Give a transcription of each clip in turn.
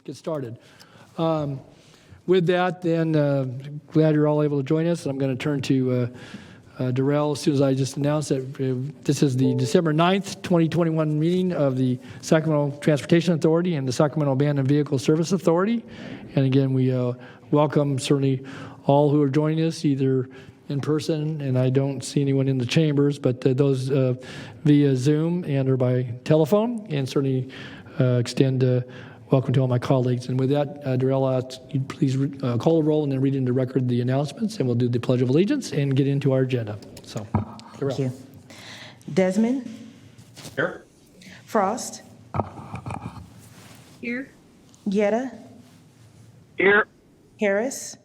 get started. With that, then, glad you're all able to join us. I'm going to turn to Darrell as soon as I just announced that this is the December 9th, 2021 meeting of the Sacramento Transportation Authority and the Sacramento Abandoned Vehicle Service Authority. And again, we welcome certainly all who are joining us either in person, and I don't see anyone in the chambers, but those via Zoom and or by telephone, and certainly extend welcome to all my colleagues. And with that, Darrell, I'll ask you please call the roll and then read into record the announcements, and we'll do the Pledge of Allegiance and get into our agenda. So, Darrell. Thank you. Desmond? Here. Frost? Here. Guerra? Here. Harris?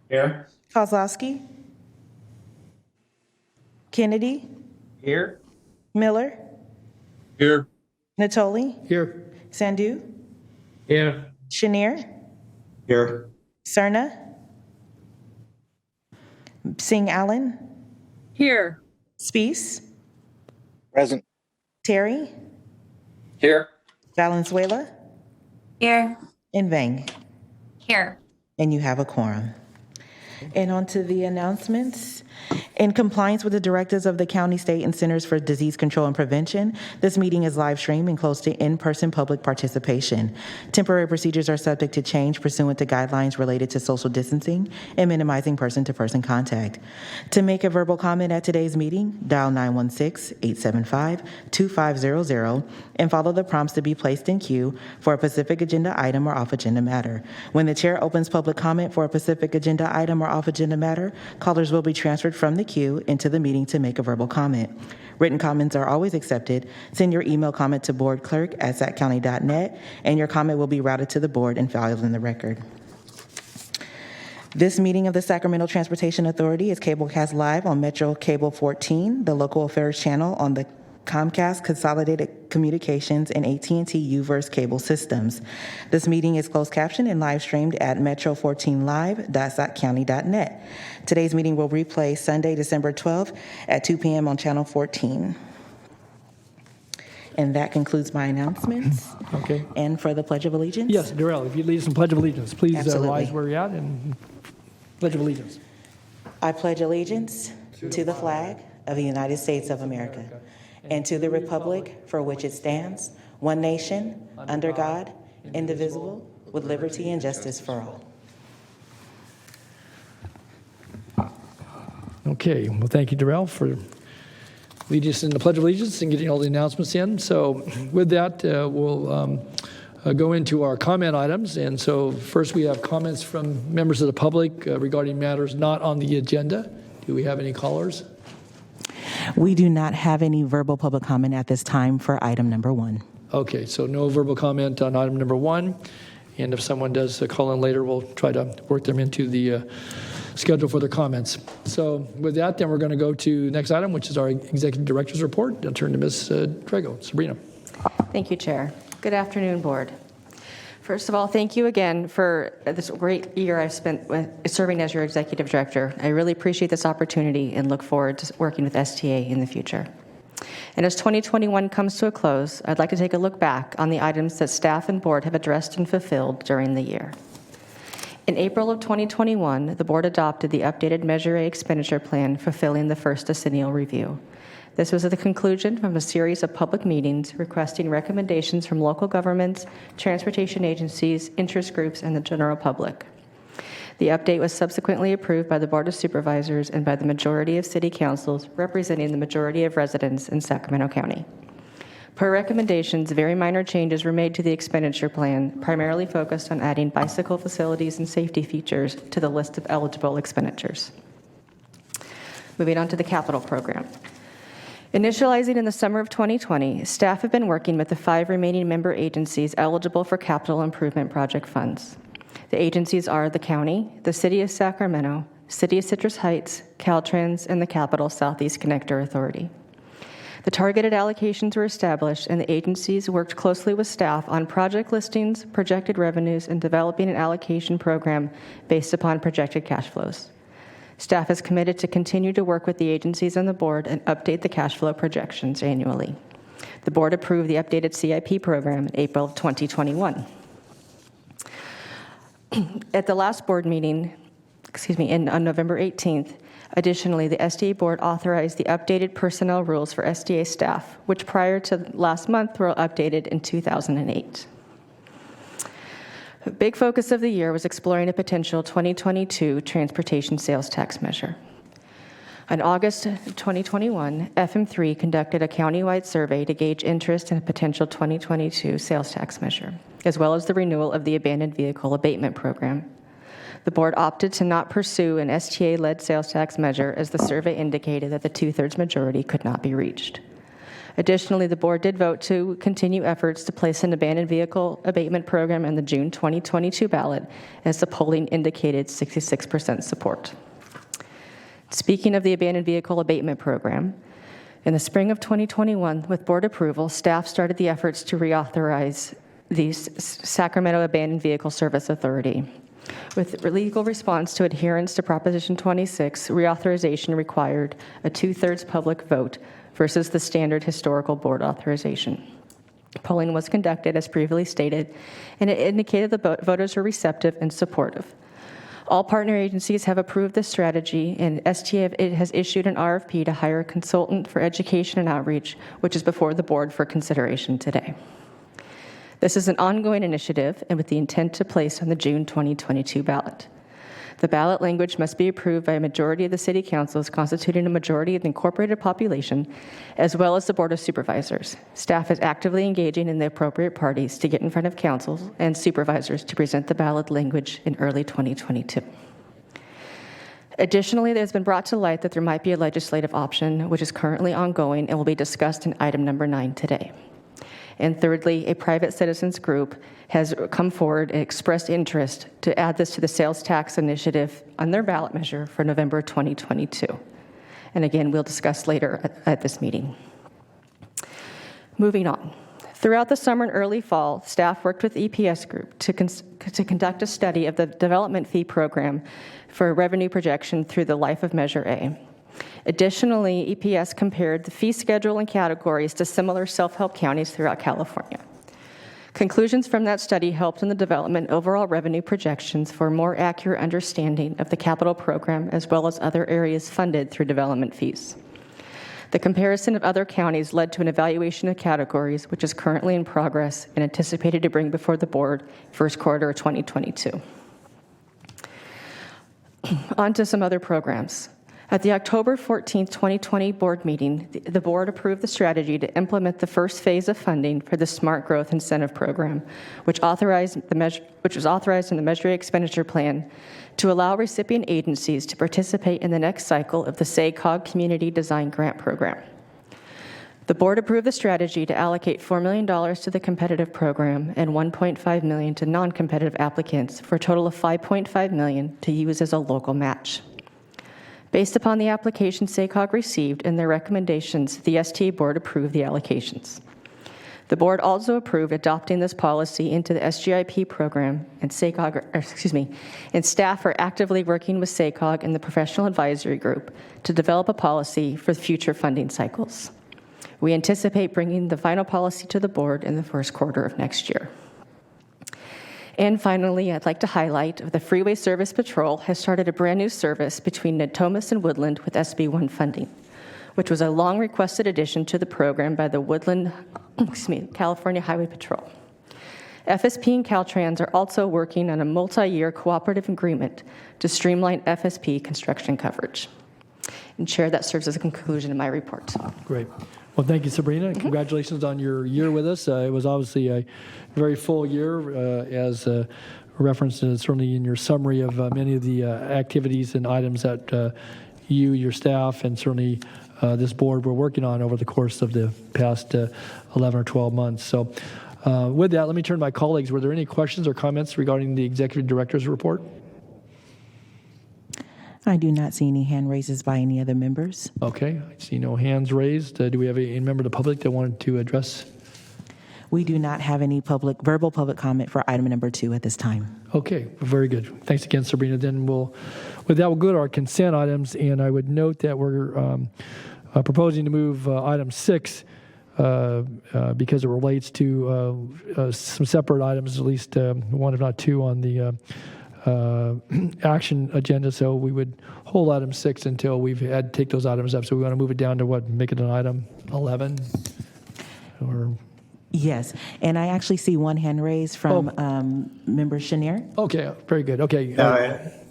Here. Kozlowski? Kennedy? Here. Miller? Here. Natoli? Here. Sandhu? Here. Chenier? Here. Serna? Singh Allen? Here. Speece? Present. Terry? Here. Valenzuela? Here. And Vang. Here. And you have a quorum. And on to the announcements. In compliance with the directives of the County, State, and Centers for Disease Control and Prevention, this meeting is live streamed and closed to in-person public participation. Temporary procedures are subject to change pursuant to guidelines related to social distancing and minimizing person-to-person contact. To make a verbal comment at today's meeting, dial 916-875-2500 and follow the prompts to be placed in queue for a specific agenda item or off-agenda matter. When the chair opens public comment for a specific agenda item or off-agenda matter, callers will be transferred from the queue into the meeting to make a verbal comment. Written comments are always accepted. Send your email comment to boardclerk@saccounty.net, and your comment will be routed to the board and filed in the record. This meeting of the Sacramento Transportation Authority is cablecast live on Metro Cable 14, the local affairs channel on the Comcast Consolidated Communications and AT&T U-verse cable systems. This meeting is closed captioned and live streamed at metro14live.saccounty.net. Today's meeting will replay Sunday, December 12th at 2 p.m. on Channel 14. And that concludes my announcements. Okay. And for the Pledge of Allegiance? Yes, Darrell, if you'd lead us in Pledge of Allegiance, please Absolutely. rise where you're at and Pledge of Allegiance. I pledge allegiance to the flag of the United States of America and to the republic for which it stands, one nation, under God, indivisible, with liberty and justice for all. Okay, well, thank you, Darrell, for leading us in the Pledge of Allegiance and getting all the announcements in. So with that, we'll go into our comment items. And so first we have comments from members of the public regarding matters not on the agenda. Do we have any callers? We do not have any verbal public comment at this time for item number 1. Okay, so no verbal comment on item number 1. And if someone does call in later, we'll try to work them into the schedule for their comments. So with that, then we're going to go to the next item, which is our Executive Director's Report. I'll turn to Ms. Drago. Sabrina. Thank you, Chair. Good afternoon, Board. First of all, thank you again for this great year I've spent serving as your Executive Director. I really appreciate this opportunity and look forward to working with STA in the future. And as 2021 comes to a close, I'd like to take a look back on the items that staff and board have addressed and fulfilled during the year. In April of 2021, the board adopted the updated Measure A expenditure plan fulfilling the first decennial review. This was at the conclusion from a series of public meetings requesting recommendations from local governments, transportation agencies, interest groups, and the general public. The update was subsequently approved by the Board of Supervisors and by the majority of city councils representing the majority of residents in Sacramento County. Per recommendations, very minor changes were made to the expenditure plan, primarily focused on adding bicycle facilities and safety features to the list of eligible expenditures. Moving on to the capital program. Initializing in the summer of 2020, staff have been working with the 5 remaining member agencies eligible for capital improvement project funds. The agencies are the county, the City of Sacramento, City of Citrus Heights, Caltrans, and the Capital Southeast Connector Authority. The targeted allocations were established, and the agencies worked closely with staff on project listings, projected revenues, and developing an allocation program based upon projected cash flows. Staff is committed to continue to work with the agencies and the board and update the cash flow projections annually. The board approved the updated CIP program in April of 2021. At the last board meeting, on November 18th, additionally, the STA board authorized the updated personnel rules for STA staff, which prior to last month were updated in 2008. A big focus of the year was exploring a potential 2022 transportation sales tax measure. In August 2021, FM3 conducted a countywide survey to gauge interest in a potential 2022 sales tax measure, as well as the renewal of the Abandoned Vehicle Abatement Program. The board opted to not pursue an STA-led sales tax measure as the survey indicated that the two-thirds majority could not be reached. Additionally, the board did vote to continue efforts to place an abandoned vehicle abatement program in the June 2022 ballot, as the polling indicated 66% support. Speaking of the abandoned vehicle abatement program, in the spring of 2021, with board approval, staff started the efforts to reauthorize the Sacramento Abandoned Vehicle Service Authority. With legal response to adherence to Proposition 26, reauthorization required a two-thirds public vote versus the standard historical board authorization. Polling was conducted as previously stated, and it indicated the voters were receptive and supportive. All partner agencies have approved this strategy, and STA has issued an RFP to hire a consultant for education and outreach, which is before the board for consideration today. This is an ongoing initiative and with the intent to place on the June 2022 ballot. The ballot language must be approved by a majority of the city councils constituting a majority of the incorporated population, as well as the Board of Supervisors. Staff is actively engaging in the appropriate parties to get in front of councils and supervisors to present the ballot language in early 2022. Additionally, it has been brought to light that there might be a legislative option, which is currently ongoing and will be discussed in item number 9 today. And thirdly, a private citizens group has come forward and expressed interest to add this to the sales tax initiative on their ballot measure for November 2022. And again, we'll discuss later at this meeting. Moving on. Throughout the summer and early fall, staff worked with EPS Group to conduct a study of the development fee program for revenue projection through the life of Measure A. Additionally, EPS compared the fee schedule and categories to similar self-help counties throughout California. Conclusions from that study helped in the development overall revenue projections for a more accurate understanding of the capital program as well as other areas funded through development fees. The comparison of other counties led to an evaluation of categories, which is currently in progress and anticipated to bring before the board first quarter of 2022. On to some other programs. At the October 14, 2020 board meeting, the board approved the strategy to implement the first phase of funding for the Smart Growth Incentive Program, which was authorized in the Measure A Expenditure Plan to allow recipient agencies to participate in the next cycle of the SACOG Community Design Grant Program. The board approved the strategy to allocate $4 million to the competitive program and $1.5 million to non-competitive applicants for a total of $5.5 million to use as a local match. Based upon the application SACOG received and their recommendations, the STA board approved the allocations. The board also approved adopting this policy into the SGIP program, and and staff are actively working with SACOG and the professional advisory group to develop a policy for future funding cycles. We anticipate bringing the final policy to the board in the first quarter of next year. And finally, I'd like to highlight the Freeway Service Patrol has started a brand new service between Natomas and Woodland with SB1 funding, which was a long requested addition to the program by the Woodland, California Highway Patrol. FSP and Caltrans are also working on a multi-year cooperative agreement to streamline FSP construction coverage. And Chair, that serves as a conclusion of my report. Great. Well, thank you, Sabrina, and congratulations on your year with us. It was obviously a very full year, as referenced certainly in your summary of many of the activities and items that you, your staff, and certainly this board were working on over the course of the past 11 or 12 months. So with that, let me turn to my colleagues. Were there any questions or comments regarding the Executive Director's report? I do not see any hand raises by any other members. Okay, I see no hands raised. Do we have any member of the public that wanted to address? We do not have any verbal public comment for item number 2 at this time. Okay, very good. Thanks again, Sabrina. Then with that, we'll go to our consent items, and I would note that we're proposing to move item 6 because it relates to some separate items, at least one if not two on the action agenda, so we would hold item 6 until we've had to take those items up. So we want to move it down to what, make it an item 11? Or Yes, and I actually see one hand raised from Member Chenier. okay, very good. Okay.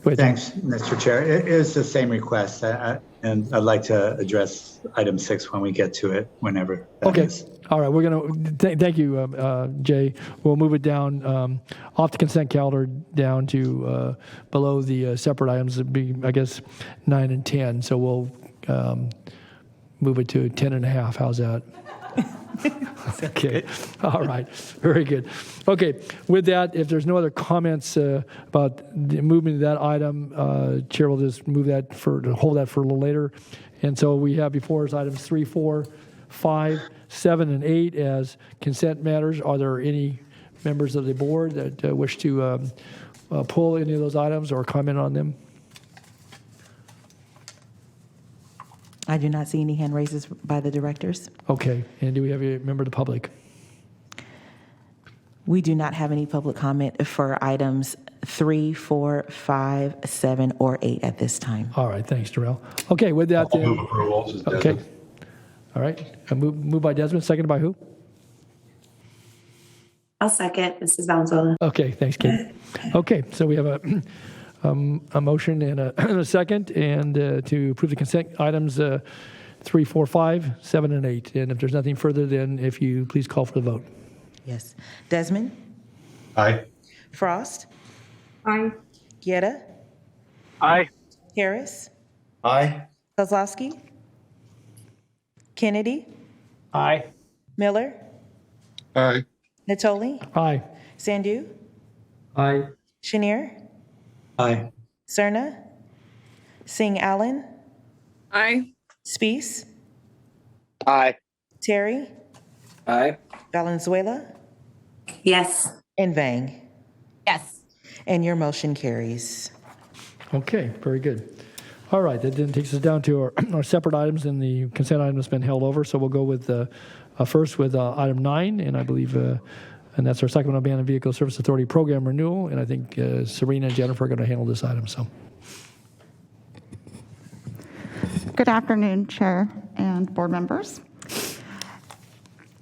Wait, Thanks, Mr. Chair. It is the same request, and I'd like to address item 6 when we get to it, whenever that is. All right, we're going to, thank you, Jay. We'll move it down off the consent calendar down to below the separate items. It'd be, I guess, 9 and 10. So we'll move it to 10 and a half. How's that? Okay. All right. Very good. Okay. With that, if there's no other comments about the movement of that item, Chair will just move that to hold that for a little later. And so we have before us items 3, 4, 5, 7, and 8 as consent matters. Are there any members of the board that wish to pull any of those items or comment on them? I do not see any hand raises by the directors. Okay. And do we have a member of the public? We do not have any public comment for items 3, 4, 5, 7, or 8 at this time. All right. Thanks, Darrell. Okay. With that, I'll then. move approval. Okay. All right. Moved by Desmond, seconded by who? I'll second, Mrs. Valenzuela. Okay, thanks, Kate. Okay, so we have a motion and a second, and to approve the consent items 3, 4, 5, 7, and 8. And if there's nothing further, then if you please call for the vote. Yes. Desmond? Aye. Frost? Aye. Guerra? Aye. Harris? Aye. Kozlowski? Kennedy? Aye. Miller? Aye. Natoli? Aye. Sandu? Aye. Chenier? Aye. Cerna? Singh Allen? Aye. Spees? Aye. Terry? Aye. Valenzuela? Yes. And Vang? Yes. And your motion carries. Okay, very good. All right, that then takes us down to our separate items, and the consent item has been held over. So we'll go with first with item 9, and I believe, and that's our Sacramento Abandoned Vehicle Service Authority Program Renewal. And I think Sabrina and Jennifer are going to handle this item. So, good afternoon, Chair and board members.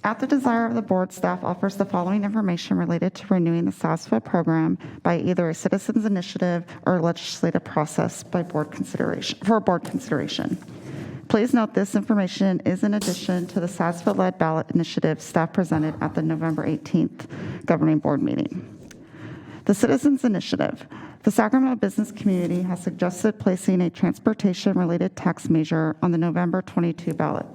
At the desire of the board, staff offers the following information related to renewing the SASFA program by either a citizens initiative or legislative process by board consideration. Please note this information is in addition to the SASFA-led ballot initiative staff presented at the November 18th governing board meeting. The Citizens Initiative. The Sacramento business community has suggested placing a transportation-related tax measure on the November 22 ballot,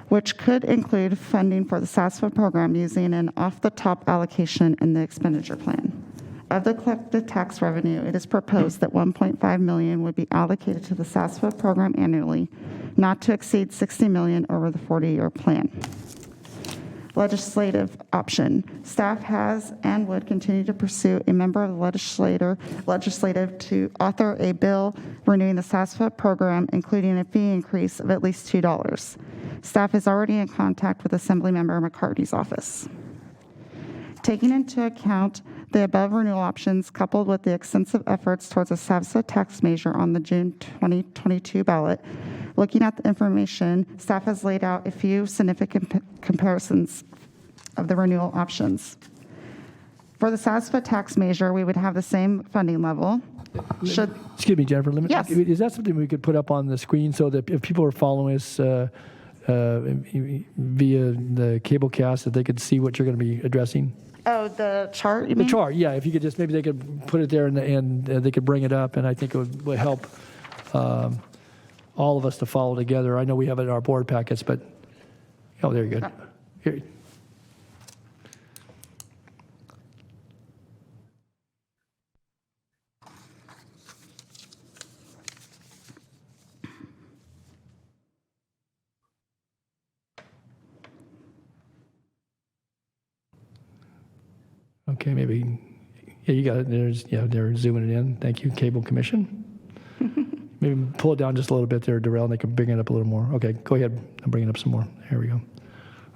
which could include funding for the SASFA program using an off-the-top allocation in the expenditure plan. Of the collected tax revenue, it is proposed that $1.5 million would be allocated to the SASFA program annually, not to exceed $60 million over the 40-year plan. Legislative option. Staff has and would continue to pursue a member of the legislative to author a bill renewing the SASFA program, including a fee increase of at least $2. Staff is already in contact with Assemblymember McCarty's office. Taking into account the above renewal options, coupled with the extensive efforts towards a SASFA tax measure on the June 2022 ballot, looking at the information, staff has laid out a few significant comparisons of the renewal options. For the SASFA tax measure, we would have the same funding level. excuse me, Jennifer. Yes. Is that something we could put up on the screen so that if people are following us via the cable cast, that they could see what you're going to be addressing? Oh, the chart, you The mean? chart, yeah. If you could just, maybe they could put it there and they could bring it up, and I think it would help all of us to follow together. I know we have it in our board packets, but, oh, there you go. Here. Okay, maybe, yeah, you got it. They're zooming it in. Thank you, Cable Commission. Maybe pull it down just a little bit there, Darrell, and they can bring it up a little more. Okay, go ahead. I'm bringing it up some more. There we go.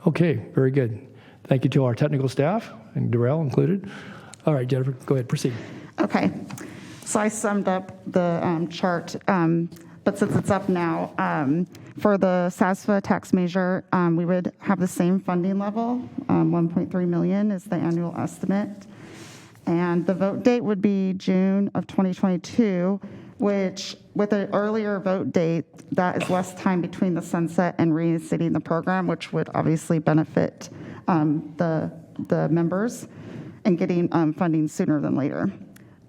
Okay, very good. Thank you to our technical staff, and Darrell included. All right, Jennifer, go ahead, proceed. Okay. So I summed up the chart, but since it's up now, for the SASFA tax measure, we would have the same funding level. 1.3 million is the annual estimate. And the vote date would be June of 2022, which with an earlier vote date, that is less time between the sunset and reinstating the program, which would obviously benefit the members and getting funding sooner than later.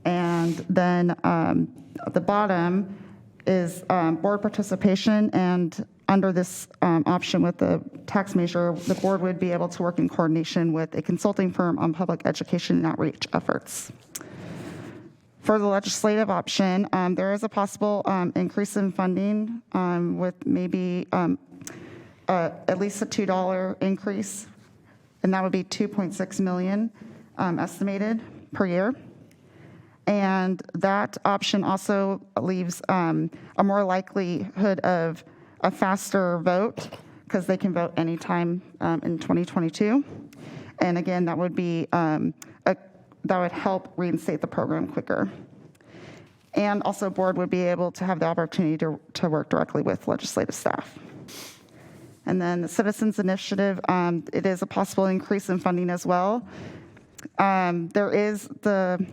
And then at the bottom is board participation, and under this option with the tax measure, the board would be able to work in coordination with a consulting firm on public education and outreach efforts. For the legislative option, there is a possible increase in funding with maybe at least a $2 increase, and that would be 2.6 million estimated per year. And that option also leaves a more likelihood of a faster vote because they can vote anytime in 2022. And again, that would be that would help reinstate the program quicker. And also, board would be able to have the opportunity to work directly with legislative staff. And then the Citizens Initiative, it is a possible increase in funding as well. There is the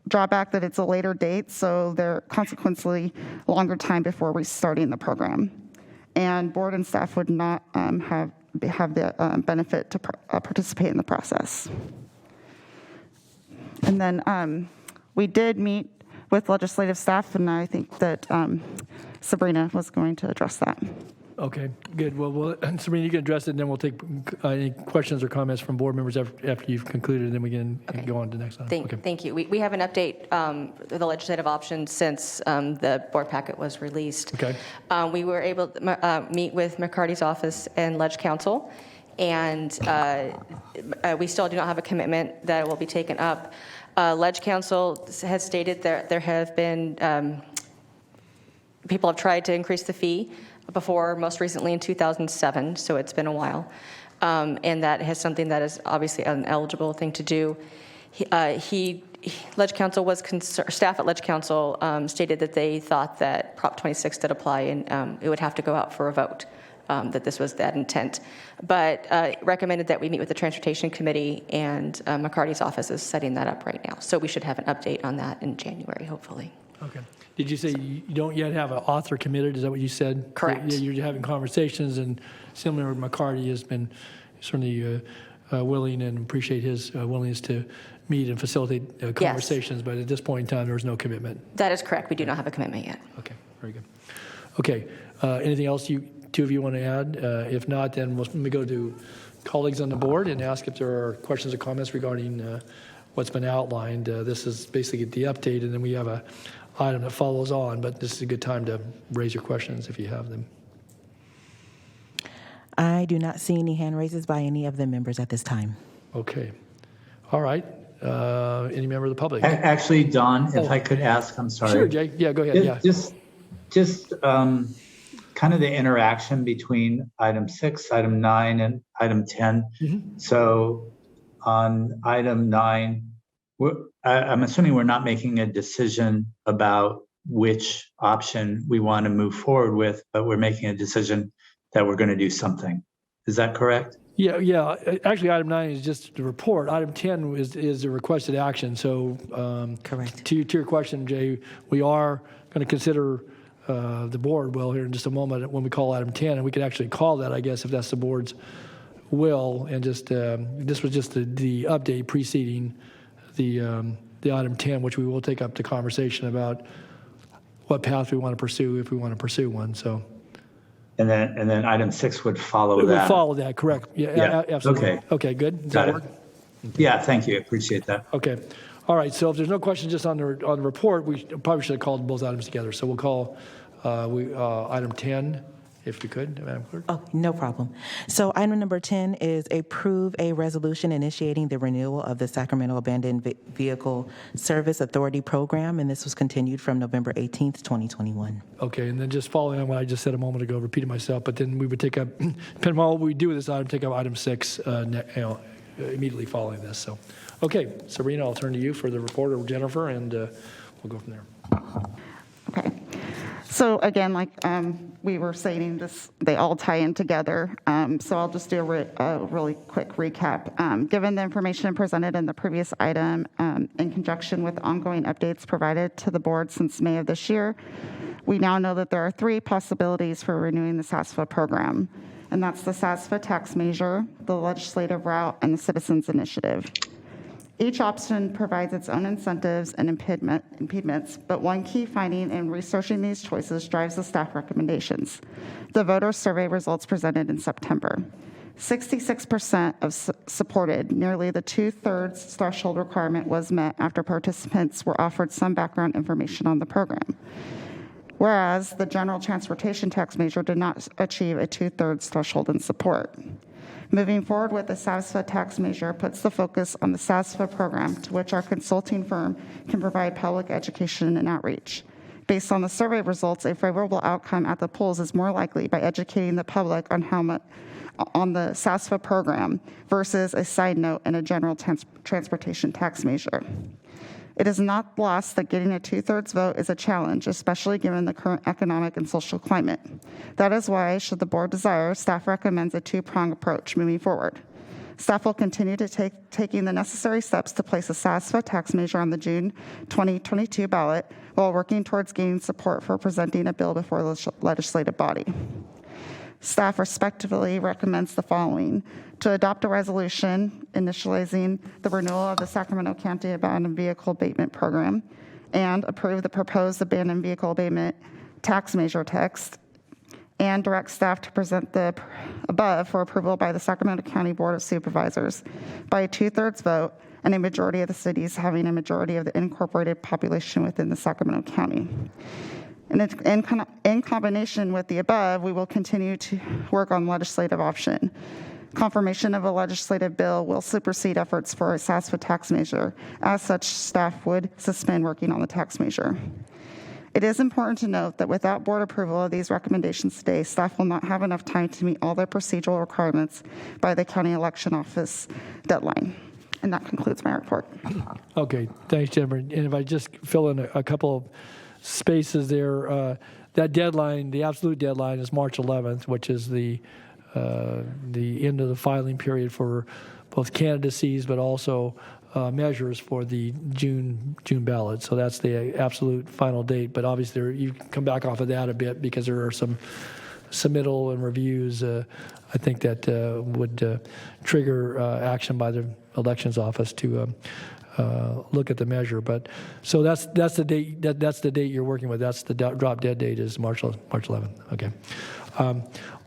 drawback that it's a later date, so there consequently longer time before restarting the program. And board and staff would not have the benefit to participate in the process. And then we did meet with legislative staff, and I think that Sabrina was going to address that. Okay, good. Well, Sabrina, you can address it, and then we'll take any questions or comments from board members after you've concluded, and then we can go on to the next item. Thank you. We have an update the legislative option since the board packet was released. Okay. We were able to meet with McCarty's office and Ledge Counsel, and we still do not have a commitment that will be taken up. Ledge Counsel has stated that there have been people have tried to increase the fee before, most recently in 2007, so it's been a while. And that is something that is obviously an eligible thing to do. Ledge Counsel was staff at Ledge Counsel stated that they thought that Prop 26 did apply, and it would have to go out for a vote, that this was that intent. But recommended that we meet with the Transportation Committee, and McCarty's office is setting that up right now. So we should have an update on that in January, hopefully. Okay. Did you say you don't yet have an author committed? Is that what you said? Correct. You're having conversations, and similar, McCarty has been certainly willing and appreciate his willingness to meet and facilitate conversations, yes. But at this point in time, there is no commitment. That is correct. We do not have a commitment yet. Okay, very good. Okay, anything else you two of you want to add? If not, then let me go to colleagues on the board and ask if there are questions or comments regarding what's been outlined. This is basically the update, and then we have a item that follows on, but this is a good time to raise your questions if you have them. I do not see any hand raises by any of the members at this time. Okay. All right. Any member of the public? Actually, Don, if I could ask, I'm sorry. Sure, Jay. Yeah, go ahead. Yeah. Just kind of the interaction between item 6, item 9, and item 10. Mm-hmm. So on item 9, I'm assuming we're not making a decision about which option we want to move forward with, but we're making a decision that we're going to do something. Is that correct? Yeah. Actually, item 9 is just the report. Item 10 is the requested action. So correct. To your question, Jay, we are going to consider the board will here in just a moment when we call item 10, and we could actually call that, I guess, if that's the board's will. And just this was just the update preceding the item 10, which we will take up the conversation about what path we want to pursue if we want to pursue one. So, and then item 6 would follow that. It would follow that, correct? Yeah. Absolutely. Okay, good. Does that work? Yeah, thank you. Appreciate that. Okay. All right. So if there's no questions just on the report, we probably should have called both items together. So we'll call item 10. If you could, Madam Clerk. Oh, no problem. So item number 10 is approve a resolution initiating the renewal of the Sacramento Abandoned Vehicle Service Authority Program, and this was continued from November 18th, 2021. Okay, and then just following on what I just said a moment ago, repeating myself, but then we would take up, depending on what we do with this item, take up item 6 immediately following this. So, okay, Sabrina, I'll turn to you for the report, or Jennifer, and we'll go from there. So again, like we were saying, they all tie in together. So I'll just do a really quick recap. Given the information presented in the previous item, in conjunction with ongoing updates provided to the board since May of this year, we now know that there are 3 possibilities for renewing the SASFA program, and that's the SASFA tax measure, the legislative route, and the citizens initiative. Each option provides its own incentives and impediments, but one key finding in researching these choices drives the staff recommendations. The voter survey results presented in September. 66% of supported, nearly the 2/3 threshold requirement was met after participants were offered some background information on the program. Whereas the general transportation tax measure did not achieve a 2/3 threshold in support. Moving forward with the SASFA tax measure puts the focus on the SASFA program, to which our consulting firm can provide public education and outreach. Based on the survey results, a favorable outcome at the polls is more likely by educating the public on on the SASFA program versus a side note in a general transportation tax measure. It is not lost that getting a 2/3 vote is a challenge, especially given the current economic and social climate. That is why, should the board desire, staff recommends a 2-pronged approach moving forward. Staff will continue to taking the necessary steps to place a SASFA tax measure on the June 2022 ballot while working towards gaining support for presenting a bill before the legislative body. Staff respectively recommends the following: to adopt a resolution initializing the renewal of the Sacramento County Abandoned Vehicle Abatement Program and approve the proposed abandoned vehicle abatement tax measure text, and direct staff to present the above for approval by the Sacramento County Board of Supervisors by a 2/3 vote, and a majority of the cities having a majority of the incorporated population within the Sacramento County. In combination with the above, we will continue to work on legislative option. Confirmation of a legislative bill will supersede efforts for a SASFA tax measure. As such, staff would suspend working on the tax measure. It is important to note that without board approval of these recommendations today, staff will not have enough time to meet all their procedural requirements by the county election office deadline. And that concludes my report. Okay, thanks, Jennifer. And if I just fill in a couple of spaces there, that deadline, the absolute deadline, is March 11th, which is the end of the filing period for both candidacies, but also measures for the June ballot. So that's the absolute final date. But obviously, you can come back off of that a bit because there are some submittal and reviews. I think that would trigger action by the elections office to look at the measure. But so that's the date. That's the date you're working with. That's the drop dead date is March 11th. Okay.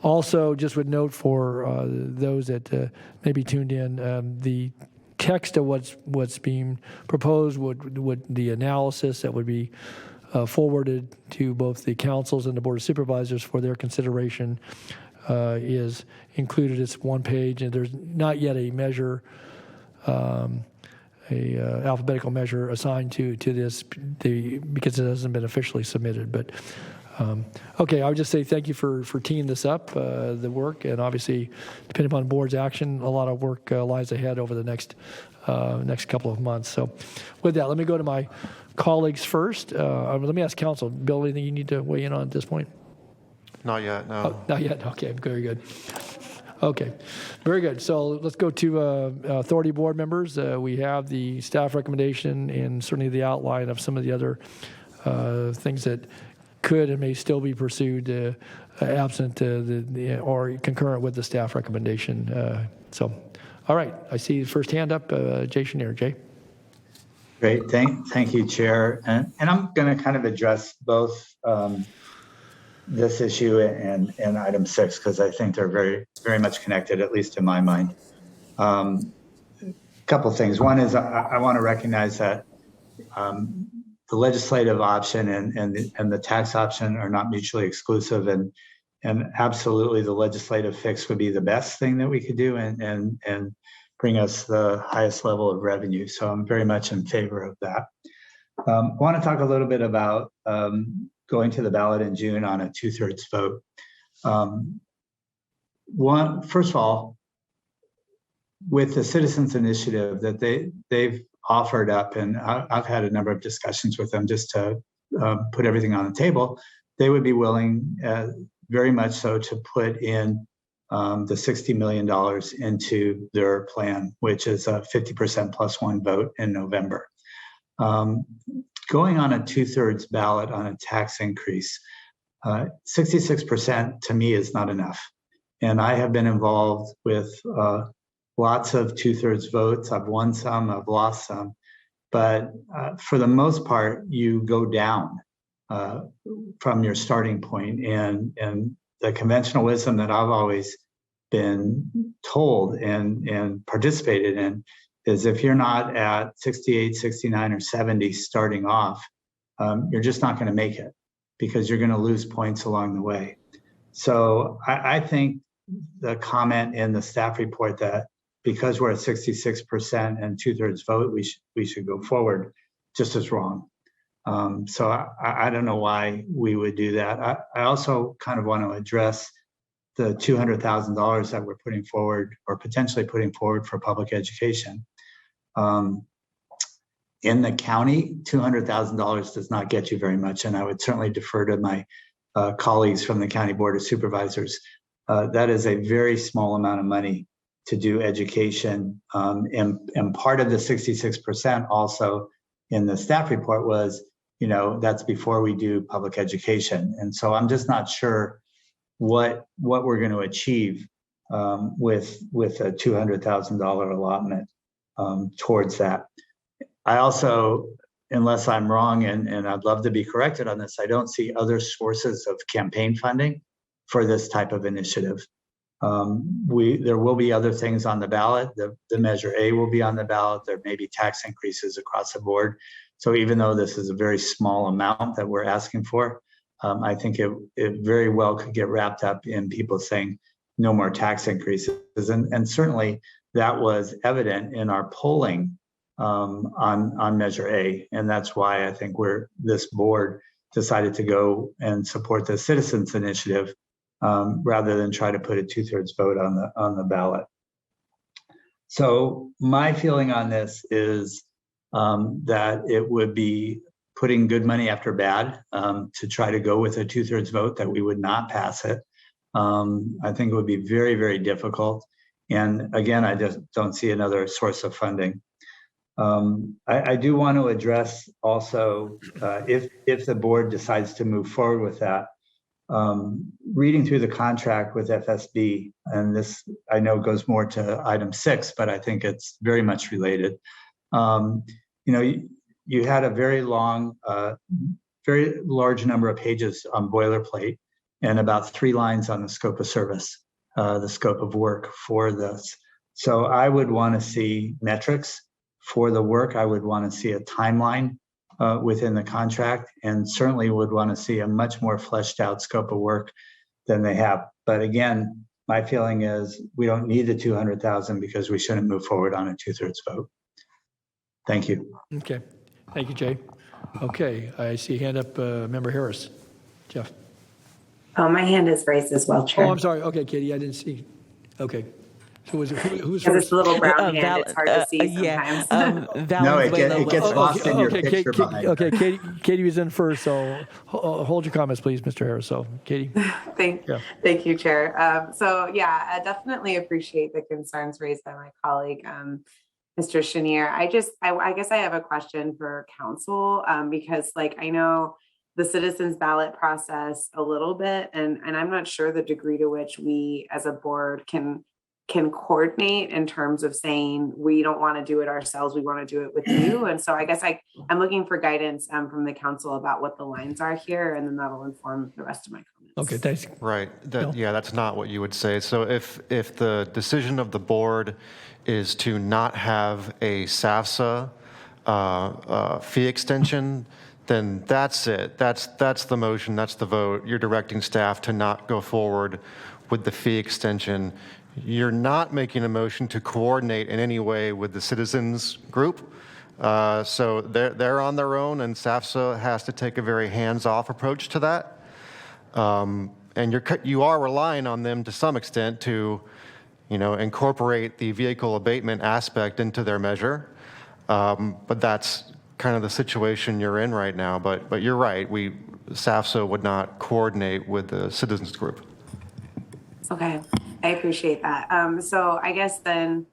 Also, just would note for those that may be tuned in, the text of what's being proposed would the analysis that would be forwarded to both the councils and the Board of Supervisors for their consideration is included. It's one page, and there's not yet a measure, alphabetical measure assigned to this because it hasn't been officially submitted. But okay, I would just say thank you for teeing this up, the work, and obviously, depending upon the board's action, a lot of work lies ahead over the next couple of months. So with that, let me go to my colleagues first. Let me ask Counsel. Bill, anything you need to weigh in on at this point? Not yet, no. Oh, not yet. Okay, very good. Okay, very good. So let's go to authority board members. We have the staff recommendation and certainly the outline of some of the other things that could and may still be pursued absent or concurrent with the staff recommendation. So, all right, I see the first hand up, Jay Chenier. Jay. Great, thank you, Chair. And I'm going to kind of address both this issue and item 6 because I think they're very, very much connected, at least in my mind. A couple things. One is I want to recognize that the legislative option and the tax option are not mutually exclusive, and absolutely the legislative fix would be the best thing that we could do and bring us the highest level of revenue. So I'm very much in favor of that. I want to talk a little bit about going to the ballot in June on a 2/3 vote. First of all, with the Citizens Initiative that they've offered up, and I've had a number of discussions with them just to put everything on the table. they would be willing, very much so, to put in the $60 million into their plan, which is a 50% plus one vote in November. Going on a 2/3 ballot on a tax increase, 66% to me is not enough. And I have been involved with lots of 2/3 votes. I've won some, I've lost some, but for the most part, you go down from your starting point. And the conventional wisdom that I've always been told and participated in is if you're not at 68, 69, or 70 starting off, you're just not going to make it because you're going to lose points along the way. So I think the comment in the staff report that because we're at 66% and 2/3 vote, we should go forward, just as wrong. So I don't know why we would do that. I also kind of want to address the $200,000 that we're putting forward or potentially putting forward for public education. In the county, $200,000 does not get you very much, and I would certainly defer to my colleagues from the County Board of Supervisors. That is a very small amount of money to do education, and part of the 66% also in the staff report was, that's before we do public education, and so I'm just not sure what we're going to achieve with a $200,000 allotment towards that. I also, unless I'm wrong, and I'd love to be corrected on this, I don't see other sources of campaign funding for this type of initiative. There will be other things on the ballot. The Measure A will be on the ballot. There may be tax increases across the board. So even though this is a very small amount that we're asking for, I think it very well could get wrapped up in people saying no more tax increases. And certainly that was evident in our polling on Measure A. And that's why I think this board decided to go and support the citizens initiative rather than try to put a 2/3 vote on the ballot. So my feeling on this is that it would be putting good money after bad to try to go with a 2/3 vote, that we would not pass it. I think it would be very, very difficult. And again, I just don't see another source of funding. I do want to address also, if the board decides to move forward with that, reading through the contract with FSB, and this I know goes more to item 6, but I think it's very much related. You had a very long, very large number of pages on boilerplate and about 3 lines on the scope of service, the scope of work for this. So I would want to see metrics for the work. I would want to see a timeline within the contract, and certainly would want to see a much more fleshed out scope of work than they have. But again, my feeling is we don't need the 200,000 because we shouldn't move forward on a 2/3 vote. Thank you. Okay. Thank you, Jay. Okay, I see a hand up, Member Harris. Jeff. Oh, my hand is raised as well, Chair. Oh, I'm sorry. Okay, Katie, I didn't see. Okay. So who's Because first? it's a little brown hand, it's hard to see sometimes. No, it gets lost in your Okay, picture behind. okay, Katie was in first, so hold your comments, please, Mr. Harris. So, Katie. Thank you, Chair. I definitely appreciate the concerns raised by my colleague, Mr. Chenier. I guess I have a question for council because, I know the citizens ballot process a little bit, and I'm not sure the degree to which we as a board can coordinate in terms of saying we don't want to do it ourselves, we want to do it with you. And so I guess I'm looking for guidance from the council about what the lines are here, and then that'll inform the rest of my comments. Okay, thanks. Right. That's not what you would say. So if the decision of the board is to not have a SAFSA fee extension, then that's it. That's the motion, that's the vote. You're directing staff to not go forward with the fee extension. You're not making a motion to coordinate in any way with the citizens group. So they're on their own, and SAFSA has to take a very hands-off approach to that. And you are relying on them to some extent to, incorporate the vehicle abatement aspect into their measure. But that's kind of the situation you're in right now. But you're right. SAFSA would not coordinate with the citizens group. Okay, I appreciate that. So I guess then,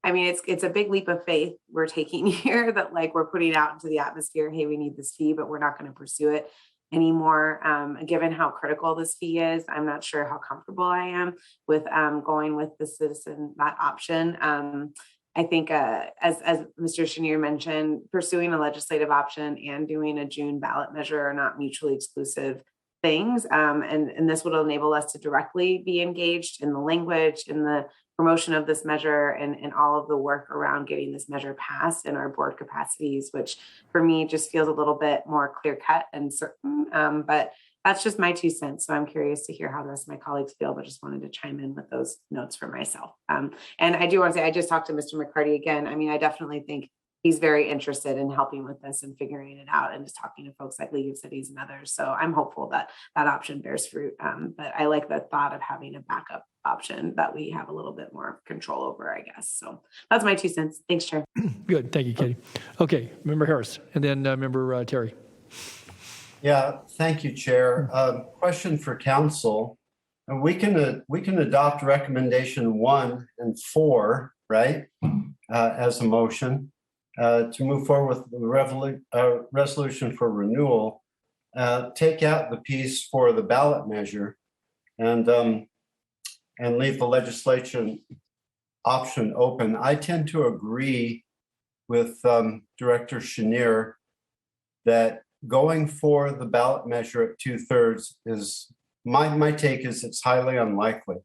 I mean, it's a big leap of faith we're taking here that like we're putting out into the atmosphere, hey, we need this fee, but we're not going to pursue it anymore. Given how critical this fee is, I'm not sure how comfortable I am with going with the citizen, that option. I think as Mr. Chenier mentioned, pursuing a legislative option and doing a June ballot measure are not mutually exclusive things. And this would enable us to directly be engaged in the language, in the promotion of this measure, and all of the work around getting this measure passed in our board capacities, which for me just feels a little bit more clear cut and certain. But that's just my 2 cents. So I'm curious to hear how the rest of my colleagues feel, but just wanted to chime in with those notes for myself. And I do want to say, I just talked to Mr. McCarty again. I mean, I definitely think he's very interested in helping with this and figuring it out and just talking to folks like League of Cities and others. So I'm hopeful that that option bears fruit. But I like the thought of having a backup option that we have a little bit more control over, I guess. So that's my 2 cents. Thanks, Chair. Good. Thank you, Katie. Okay, Member Harris, and then Member Terry. Yeah, thank you, Chair. Question for Counsel. We can adopt recommendation 1 and 4, right, as a motion to move forward with the resolution for renewal. Take out the piece for the ballot measure, and leave the legislation option open. I tend to agree with Director Chenier that going for the ballot measure at 2/3 is, my take is it's highly unlikely.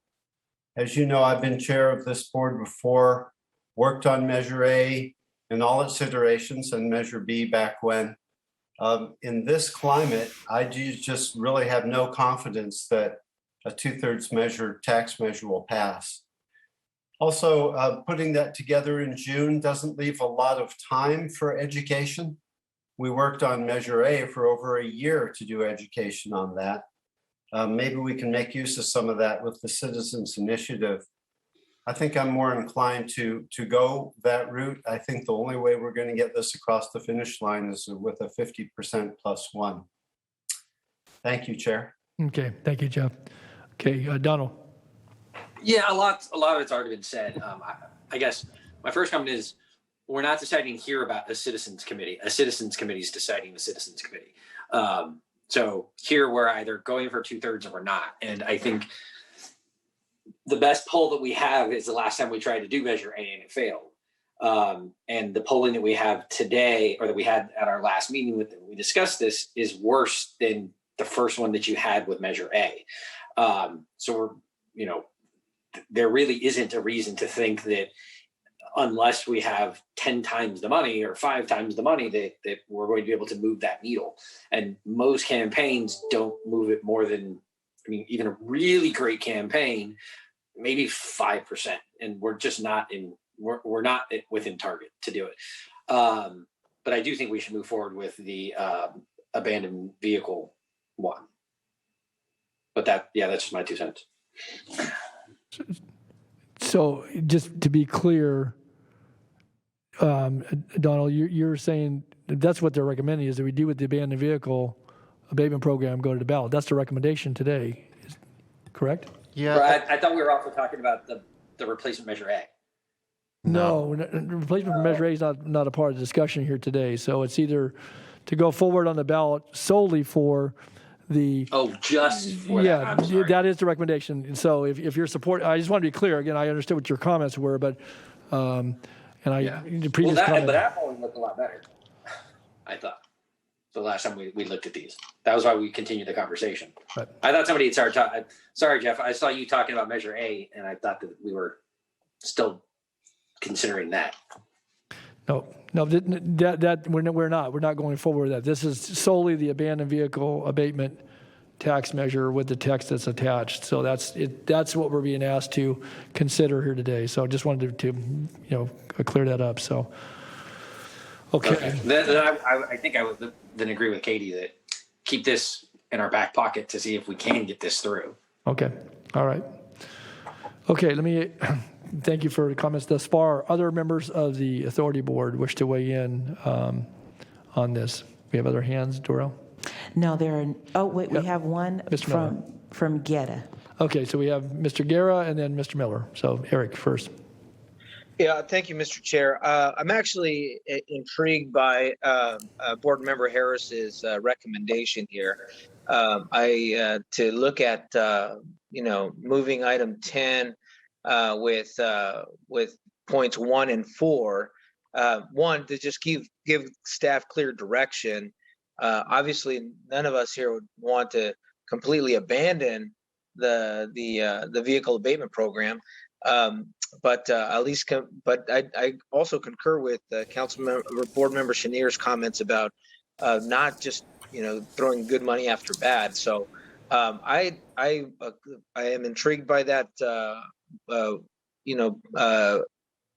As you know, I've been chair of this board before, worked on Measure A in all its iterations and Measure B back when. In this climate, I just really have no confidence that a 2/3 measure, tax measure, will pass. Also, putting that together in June doesn't leave a lot of time for education. We worked on Measure A for over a year to do education on that. Maybe we can make use of some of that with the Citizens Initiative. I think I'm more inclined to go that route. I think the only way we're going to get this across the finish line is with a 50% +1. Thank you, Chair. Okay, thank you, Jeff. Okay, Donald. Yeah, a lot of it's already been said. I guess my first comment is we're not deciding here about a citizens committee. A citizens committee is deciding the citizens committee. So here we're either going for 2/3 or we're not. And I think the best poll that we have is the last time we tried to do Measure A and it failed. And the polling that we have today, or that we had at our last meeting we discussed this, is worse than the first one that you had with Measure A. So there really isn't a reason to think that unless we have 10 times the money or 5 times the money that we're going to be able to move that needle. And most campaigns don't move it more than, even a really great campaign, maybe 5%. And we're just not we're not within target to do it. But I do think we should move forward with the abandoned vehicle one. But that's just my 2 cents. So just to be clear, Donald, you're saying that's what they're recommending is that we do with the abandoned vehicle abatement program, go to the ballot. That's the recommendation today, correct? Yeah. I thought we were also talking about the replacement Measure A. No, replacement for Measure A is not a part of the discussion here today. So it's either to go forward on the ballot solely for the... Oh, just for that. I'm sorry. That is the recommendation. And so if you're support, I just want to be clear. Again, I understood what your comments were, but the previous comment. But that polling looked a lot better, I thought. The last time we looked at these. That was why we continued the conversation. Right. I thought somebody had started talking. Sorry, Jeff. I saw you talking about Measure A, and I thought that we were still considering that. No, that we're not. We're not going forward with that. This is solely the abandoned vehicle abatement tax measure with the text that's attached. So that's what we're being asked to consider here today. So I just wanted to clear that up. So okay. Then I think I would then agree with Katie that keep this in our back pocket to see if we can get this through. Okay. All right. Okay. Let me thank you for the comments thus far. Other members of the authority board wish to weigh in on this. We have other hands, Dorel? No, there are, oh, wait, we Yep. have one Mr. Miller. from Guerra. Okay, so we have Mr. Guerra and then Mr. Miller. So Eric first. Yeah, thank you, Mr. Chair. I'm actually intrigued by Board Member Harris's recommendation here. To look at moving item 10 with points 1 and 4. One, to just give staff clear direction. Obviously, none of us here would want to completely abandon the vehicle abatement program. But I also concur with Board Member Shanier's comments about not just throwing good money after bad. So I am intrigued by that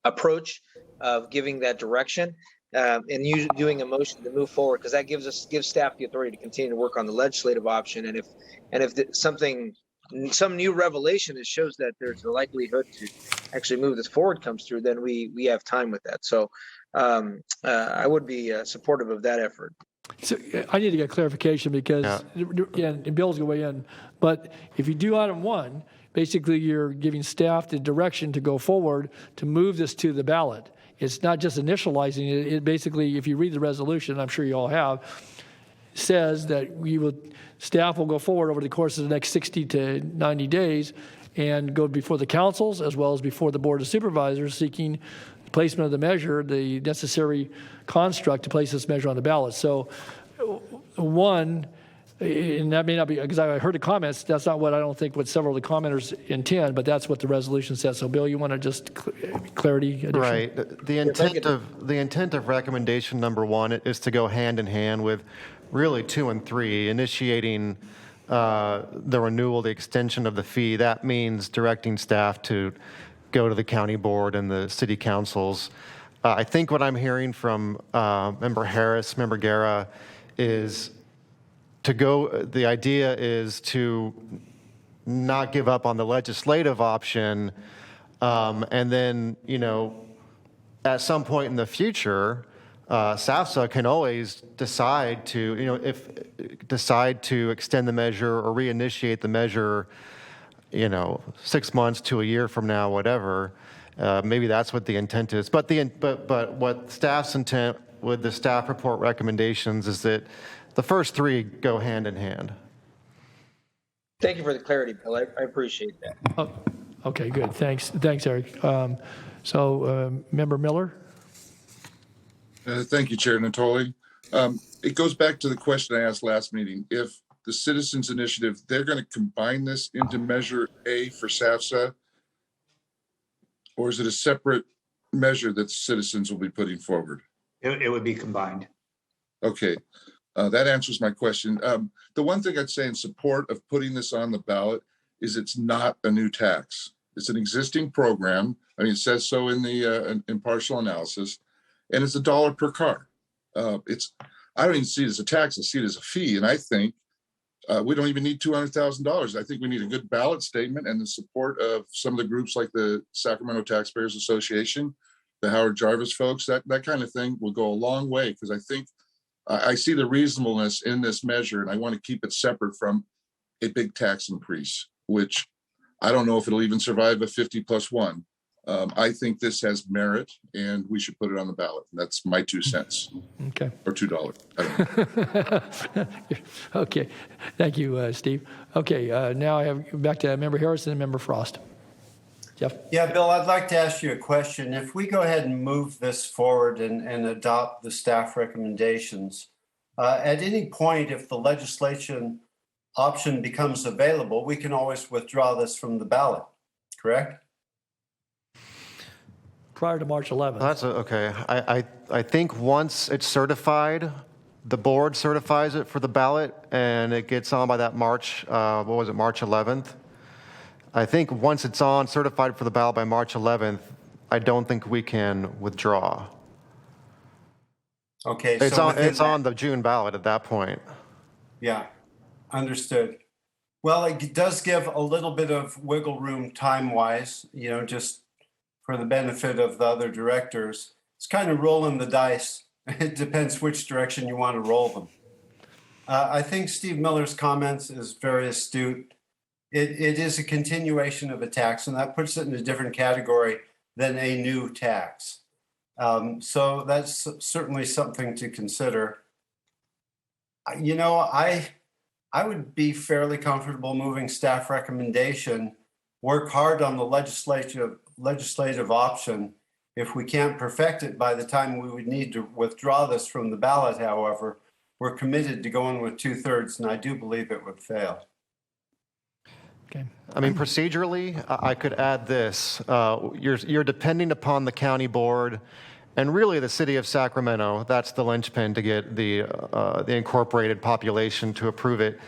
approach of giving that direction and you doing a motion to move forward, because that gives staff the authority to continue to work on the legislative option. And if some new revelation that shows that there's a likelihood to actually move this forward comes through, then we have time with that. So I would be supportive of that effort. So I need to get clarification because, and Bill's going to weigh in, but if you do item 1, basically you're giving staff the direction to go forward to move this to the ballot. It's not just initializing it. It basically, if you read the resolution, I'm sure you all have, says that staff will go forward over the course of the next 60 to 90 days and go before the councils as well as before the Board of Supervisors seeking placement of the measure, the necessary construct to place this measure on the ballot. So one, and that may not be, because I heard the comments, that's not what I don't think what several of the commenters intend, but that's what the resolution says. So Bill, you want to just clarity? Addition? Right. The intent of recommendation number 1 is to go hand in hand with really 2 and 3, initiating the renewal, the extension of the fee. That means directing staff to go to the county board and the city councils. I think what I'm hearing from Member Harris, Member Guerra, is the idea is to not give up on the legislative option, and then, at some point in the future, SAFSA can always decide to extend the measure or reinitiate the measure, 6 months to a year from now, whatever. Maybe that's what the intent is. But what staff's intent with the staff report recommendations is that the first 3 go hand in hand. Thank you for the clarity, Bill. I appreciate that. Oh, okay, good. Thanks, Eric. Member Miller? Thank you, Chair Natoli. It goes back to the question I asked last meeting. If the Citizens Initiative, they're going to combine this into Measure A for SAFSA, or is it a separate measure that citizens will be putting forward? It would be combined. Okay, that answers my question. The one thing I'd say in support of putting this on the ballot is it's not a new tax. It's an existing program. I mean, it says so in the impartial analysis, and it's $1 per car. I don't even see it as a tax. I see it as a fee, and I think we don't even need $200,000. I think we need a good ballot statement and the support of some of the groups like the Sacramento Taxpayers Association, the Howard Jarvis folks. That kind of thing will go a long way, because I think I see the reasonableness in this measure, and I want to keep it separate from a big tax increase, which I don't know if it'll even survive a 50+1. I think this has merit, and we should put it on the ballot. That's my 2 cents. Okay. Or $2. I don't know. Okay. Thank you, Steve. Okay. Now I have back to Member Harrison and Member Frost. Jeff? Yeah, Bill, I'd like to ask you a question. If we go ahead and move this forward and adopt the staff recommendations, at any point, if the legislation option becomes available, we can always withdraw this from the ballot, correct? Prior to March 11th. That's okay. I think once it's certified, the board certifies it for the ballot, and it gets on by that March 11th. I think once it's on certified for the ballot by March 11th, I don't think we can withdraw. Okay. It's on the June ballot at that point. Yeah, understood. Well, it does give a little bit of wiggle room time-wise, just for the benefit of the other directors. It's kind of rolling the dice. It depends which direction you want to roll them. I think Steve Miller's comments is very astute. It is a continuation of a tax, and that puts it in a different category than a new tax. So that's certainly something to consider. You know, I would be fairly comfortable moving staff recommendation, work hard on the legislative option. If we can't perfect it by the time we would need to withdraw this from the ballot, however, we're committed to going with 2/3, and I do believe it would fail. Okay. I mean, procedurally, I could add this. You're depending upon the county board and really the city of Sacramento. That's the linchpin to get the incorporated population to approve it.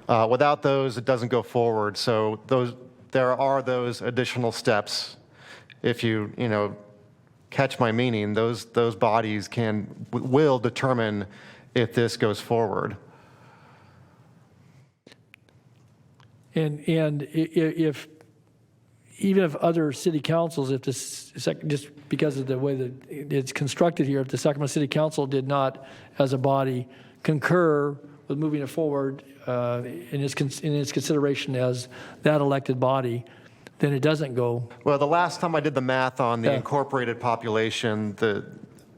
Without those, it doesn't go forward. So there are those additional steps. If you catch my meaning, those bodies will determine if this goes forward. And if even if other city councils, if this, just because of the way that it's constructed here, if the Sacramento City Council did not, as a body, concur with moving it forward in its consideration as that elected body, then it doesn't go. Well, the last time I did the math on the incorporated population,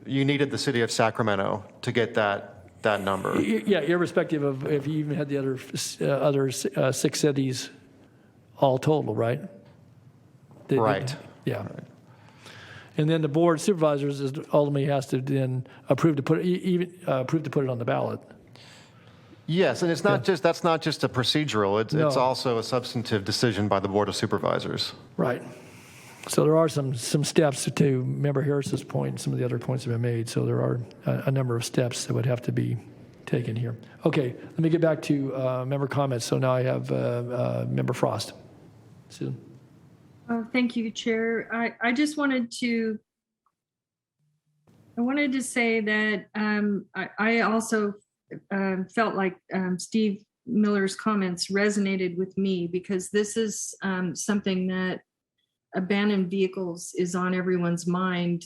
you needed the city of Sacramento to get that number. Yeah, irrespective of if you even had the other 6 cities all total, right? Right. Yeah. Right. And then the board of supervisors ultimately has to then approve to put it on the ballot. Yes, and that's not just a procedural. It's also a substantive decision by the board of supervisors. Right. So there are some steps to Member Harris's point, and some of the other points have been made. So there are a number of steps that would have to be taken here. Okay, let me get back to member comments. So now I have Member Frost. Susan. Thank you, Chair. I just wanted to say that I also felt like Steve Miller's comments resonated with me, because this is something that abandoned vehicles is on everyone's mind.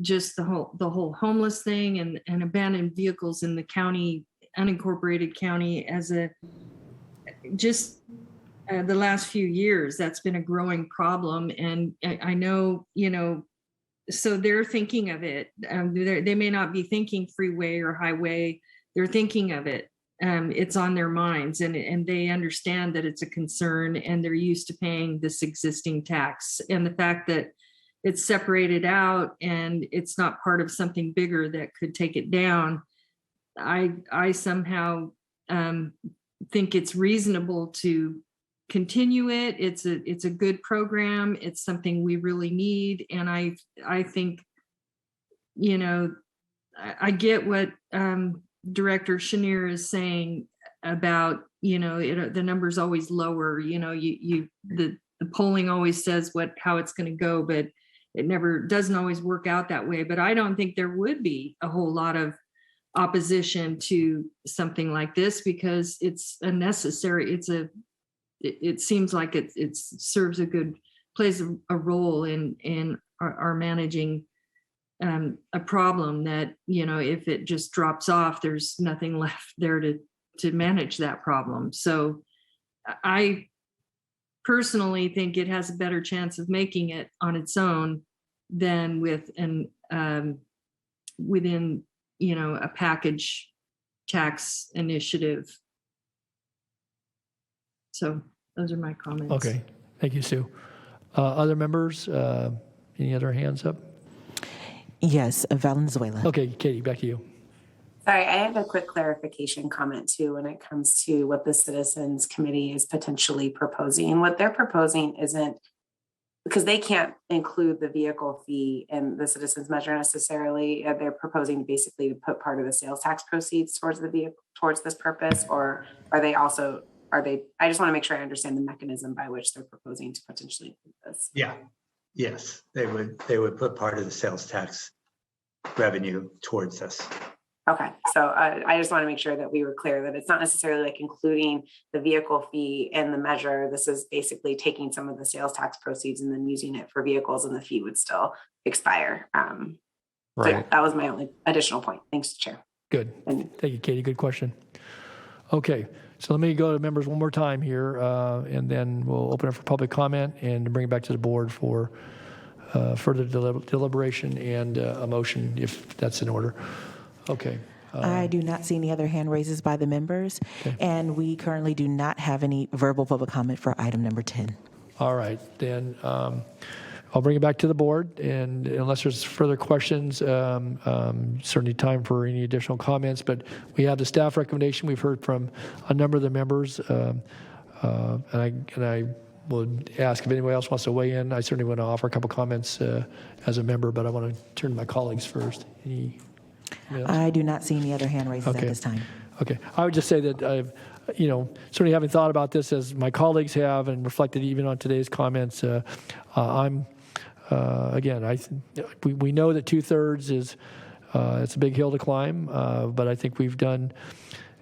Just the whole homeless thing and abandoned vehicles in the county, unincorporated county, as the last few years, that's been a growing problem. And I know, so they're thinking of it. They may not be thinking freeway or highway. They're thinking of it. It's on their minds, and they understand that it's a concern, and they're used to paying this existing tax. And the fact that it's separated out and it's not part of something bigger that could take it down, I somehow think it's reasonable to continue it. It's a good program. It's something we really need. And I think, I get what Director Chenier is saying about, the number's always lower. The polling always says how it's going to go, but it doesn't always work out that way. But I don't think there would be a whole lot of opposition to something like this, because it's a necessary. It seems like it serves plays a role in our managing a problem that, if it just drops off, there's nothing left there to manage that problem. So I personally think it has a better chance of making it on its own than within a package tax initiative. So those are my comments. Okay, thank you, Sue. Other members, any other hands up? Yes, Valenzuela. Okay, Katie, back to you. Sorry, I have a quick clarification comment too when it comes to what the Citizens Committee is potentially proposing. What they're proposing isn't, because they can't include the vehicle fee in the citizens measure necessarily. They're proposing basically to put part of the sales tax proceeds towards the vehicle, towards this purpose, or are they? I just want to make sure I understand the mechanism by which they're proposing to potentially include this. Yeah. Yes, they would put part of the sales tax revenue towards this. Okay, so I just want to make sure that we were clear that it's not necessarily like including the vehicle fee in the measure. This is basically taking some of the sales tax proceeds and then using it for vehicles, and the fee would still expire. Right. So yeah, that was my only additional point. Thanks, Chair. Good. Thank you, Katie. Good question. Okay, so let me go to members one more time here, and then we'll open it for public comment and bring it back to the board for further deliberation and a motion, if that's in order. Okay. I do not see any other hand raises by the members, and we currently do not have any verbal public comment for item number 10. All right, then I'll bring it back to the board, and unless there's further questions, certainly time for any additional comments, but we have the staff recommendation. We've heard from a number of the members, and I would ask if anyone else wants to weigh in. I certainly want to offer a couple comments as a member, but I want to turn to my colleagues first. I do not see any other hand raises at this time. Okay, I would just say that I've, certainly having thought about this as my colleagues have and reflected even on today's comments, I'm, again, we know that 2/3 is, it's a big hill to climb, but I think we've done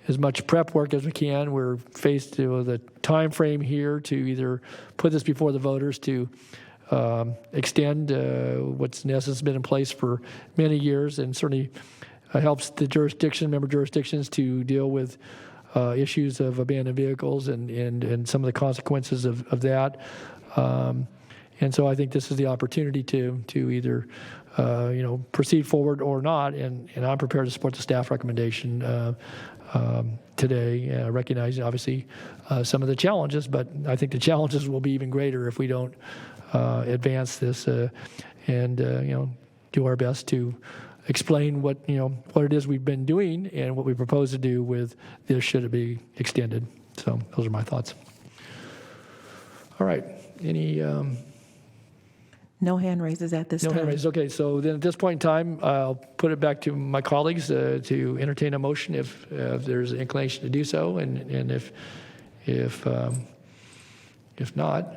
as much prep work as we can. We're faced with a time frame here to either put this before the voters to extend what's in essence been in place for many years, and certainly helps the member jurisdictions to deal with issues of abandoned vehicles and some of the consequences of that. And so I think this is the opportunity to either proceed forward or not, and I'm prepared to support the staff recommendation today, recognizing obviously some of the challenges, but I think the challenges will be even greater if we don't advance this and do our best to explain what it is we've been doing and what we propose to do with this should it be extended. So those are my thoughts. All right. Any no hand raises at this time. No hand raises. Okay. So then at this point in time, I'll put it back to my colleagues to entertain a motion if there's an inclination to do so, and if not.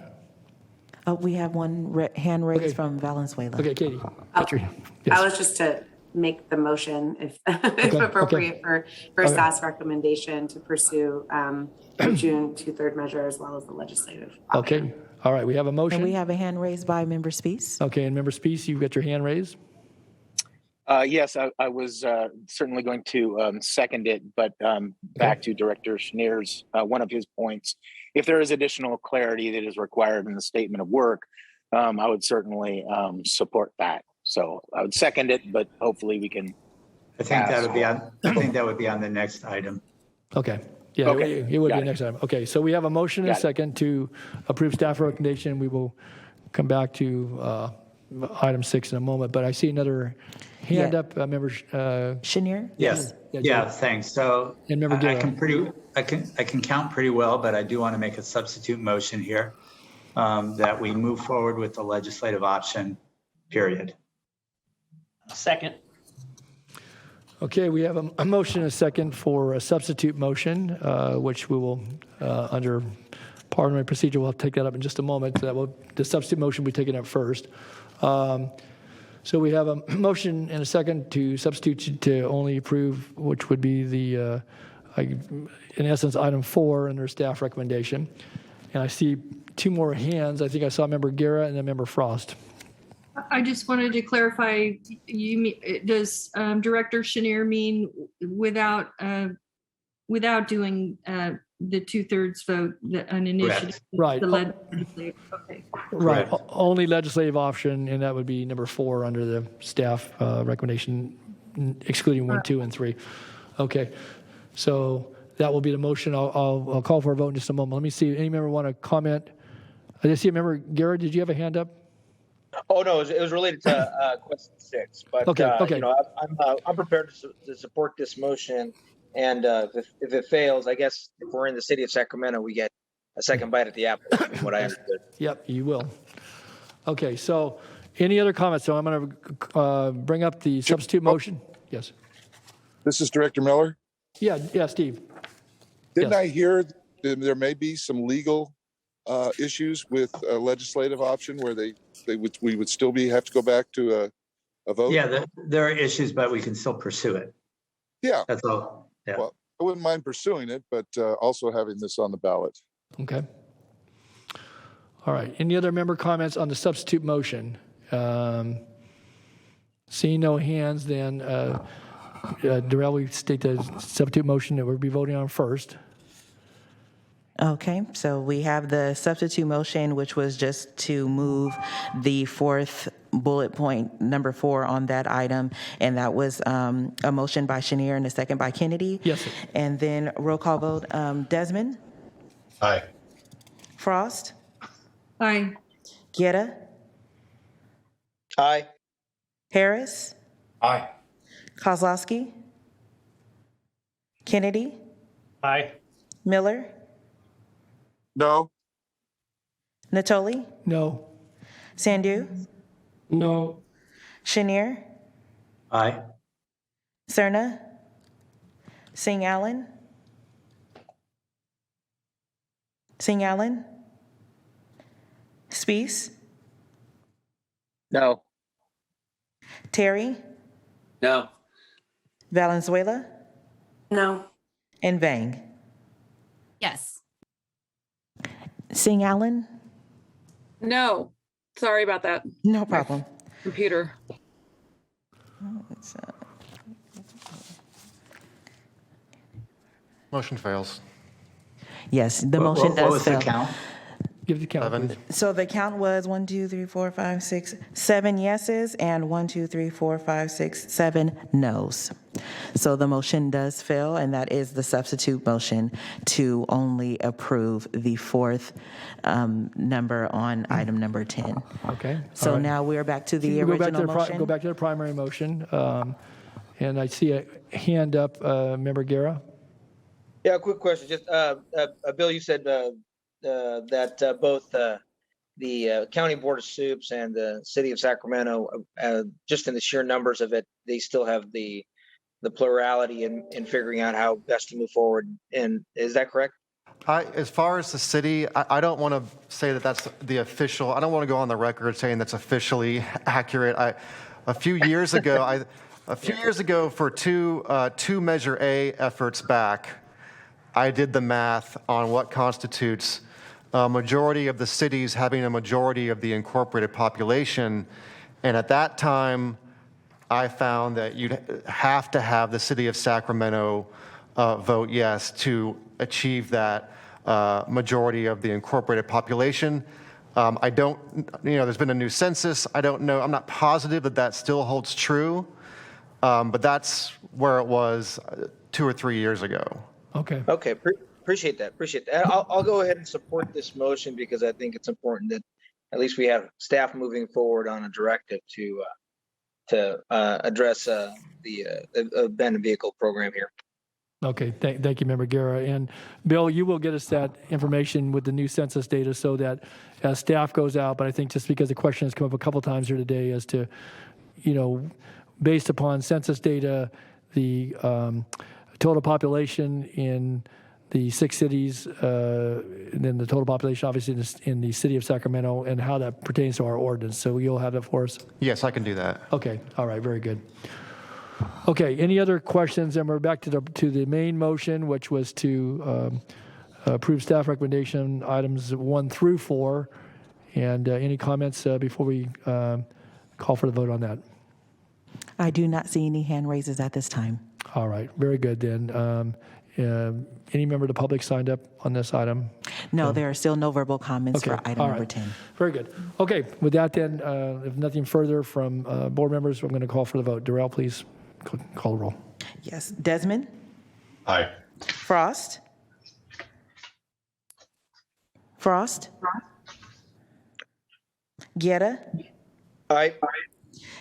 We have one hand raised from Valenzuela. Okay, Katie. Yes. I was just to make the motion, if appropriate, for staff's recommendation to pursue the June 2/3 measure as well as the legislative option. Okay. All right. We have a motion. And we have a hand raised by Member Speece. Okay. And Member Speece, you've got your hand raised. Yes, I was certainly going to second it, but back to Director Schnier's, one of his points. If there is additional clarity that is required in the statement of work, I would certainly support that. So I would second it, but hopefully we can. I think that would be on. I think that would be on the next item. Okay. Yeah, okay. It would be next item. Okay. So we have a motion and a second to approve staff recommendation. We will come back to item 6 in a moment, but I see another hand up, member Chenier. Yes. Yeah. Thanks. So and member I can count pretty well, but I do want to make a substitute motion here that we move forward with the legislative option. Period. Second. Okay, we have a motion and a second for a substitute motion, which we will, under parliamentary procedure, we'll take that up in just a moment. The substitute motion will be taken up first. So we have a motion and a second to substitute to only approve, which would be the, in essence, item 4 under staff recommendation. And I see 2 more hands. I think I saw Member Guerra and then Member Frost. I just wanted to clarify, does Director Chenier mean without doing the 2/3 vote, an initiative? Right. The legislative, okay. Right. Only legislative option, and that would be number 4 under the staff recommendation, excluding 1, 2, and 3. Okay. So that will be the motion. I'll call for a vote in just a moment. Let me see. Any member want to comment? I just see a member. Garrett, did you have a hand up? Oh no, it was related to question 6. But okay. I'm prepared to support this motion, and if it fails, I guess if we're in the city of Sacramento, we get a second bite at the apple. From what I understood. Yep, you will. Okay. So, any other comments? So I'm going to bring up the substitute motion. Yes. This is Director Miller. Yeah, Steve. Didn't I hear there may be some legal issues with a legislative option where we would still have to go back to a vote? Yeah, there are issues, but we can still pursue it. Yeah. That's all. Yeah. Well, I wouldn't mind pursuing it, but also having this on the ballot. Okay. All right. Any other member comments on the substitute motion? Seeing no hands, then Darrell, we state the substitute motion that we'll be voting on first. Okay, so we have the substitute motion, which was just to move the fourth bullet point, number 4, on that item, and that was a motion by Chenier and a second by Kennedy. Yes, sir. And then roll call vote, Desmond? Aye. Frost? Aye. Guerra? Aye. Harris? Aye. Kozlowski? Kennedy? Aye. Miller? No. Natoli? No. Sandu? No. Chenier? Aye. Cerna? Singh Allen? Singh Allen? Spees? No. Terry? No. Valenzuela? No. And Vang? Yes. Singh Allen? No. Sorry about that. No problem. Computer. Motion fails. Yes, the motion What does was the fail. count? Give the count, 7. please. So the count was 1, 2, 3, 4, 5, 6, 7 yeses and 1, 2, 3, 4, 5, 6, 7 noes. So the motion does fail, and that is the substitute motion to only approve the fourth number on item number 10. Okay. So all right. now we're back to the Go back to original the motion. Go back to the primary motion. And I see a hand up, Member Guerra. Yeah, quick question. Just, Bill, you said that both the County Board of Soups and the City of Sacramento, just in the sheer numbers of it, they still have the plurality in figuring out how best to move forward. And is that correct? As far as the city, I don't want to say that that's the official. I don't want to go on the record saying that's officially accurate. A few years ago, for two Measure A efforts back, I did the math on what constitutes a majority of the cities having a majority of the incorporated population, and at that time, I found that you'd have to have the city of Sacramento vote yes to achieve that majority of the incorporated population. I don't, there's been a new census. I don't know. I'm not positive that that still holds true, but that's where it was 2 or 3 years ago. Okay. Okay, appreciate that. I'll go ahead and support this motion because I think it's important that at least we have staff moving forward on a directive to address the abandoned vehicle program here. Okay, thank you, Member Guerra. And Bill, you will get us that information with the new census data so that as staff goes out, but I think just because the question has come up a couple times here today as to, based upon census data, the total population in the 6 cities, and then the total population obviously in the city of Sacramento, and how that pertains to our ordinance. So you'll have that for us? Yes, I can do that. Okay, all right, very good. Okay, any other questions? And we're back to the main motion, which was to approve staff recommendation items 1 through 4. And any comments before we call for the vote on that? I do not see any hand raises at this time. All right, very good then. Any member of the public signed up on this item? No, there are still no verbal comments for item all number right. 10. Very good. Okay, with that then, if nothing further from board members, I'm going to call for the vote. Darrell, please call the roll. Yes, Desmond? Aye. Frost? Guerra? Aye.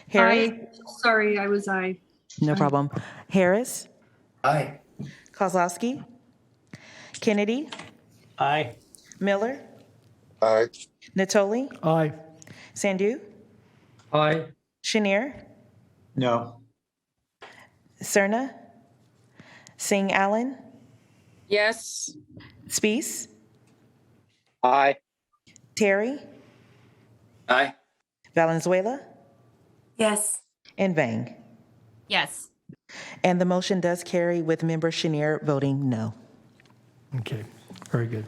Harris? Aye. Sorry, I was aye. No problem. Harris? Aye. Kozlowski? Kennedy? Aye. Miller? Aye. Natoli? Aye. Sandu? Aye. Chenier? No. Cerna? Singh Allen? Yes. Spees? Aye. Terry? Aye. Valenzuela? Yes. And Vang? Yes. And the motion does carry with member Chenier voting no. Okay, very good.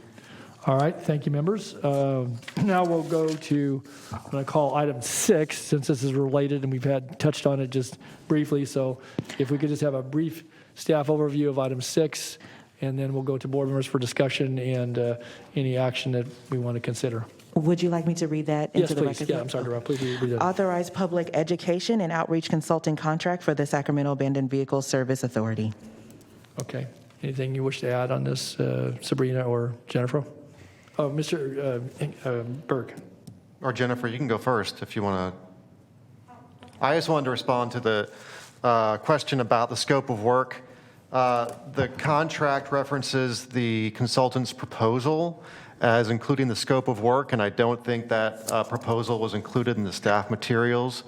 All right, thank you, members. Now we'll go to what I call item 6, since this is related and we've touched on it just briefly. So if we could just have a brief staff overview of item 6, and then we'll go to board members for discussion and any action that we want to consider. Would you like me to read that Yes, into the please. record? Yeah, I'm sorry, Rob. Please read that. Authorize public education and outreach consulting contract for the Sacramento Abandoned Vehicle Service Authority. Okay. Anything you wish to add on this, Sabrina or Jennifer? Oh, Mr. Burke. Or Jennifer, you can go first if you want to. I just wanted to respond to the question about the scope of work. The contract references the consultant's proposal as including the scope of work, and I don't think that proposal was included in the staff materials.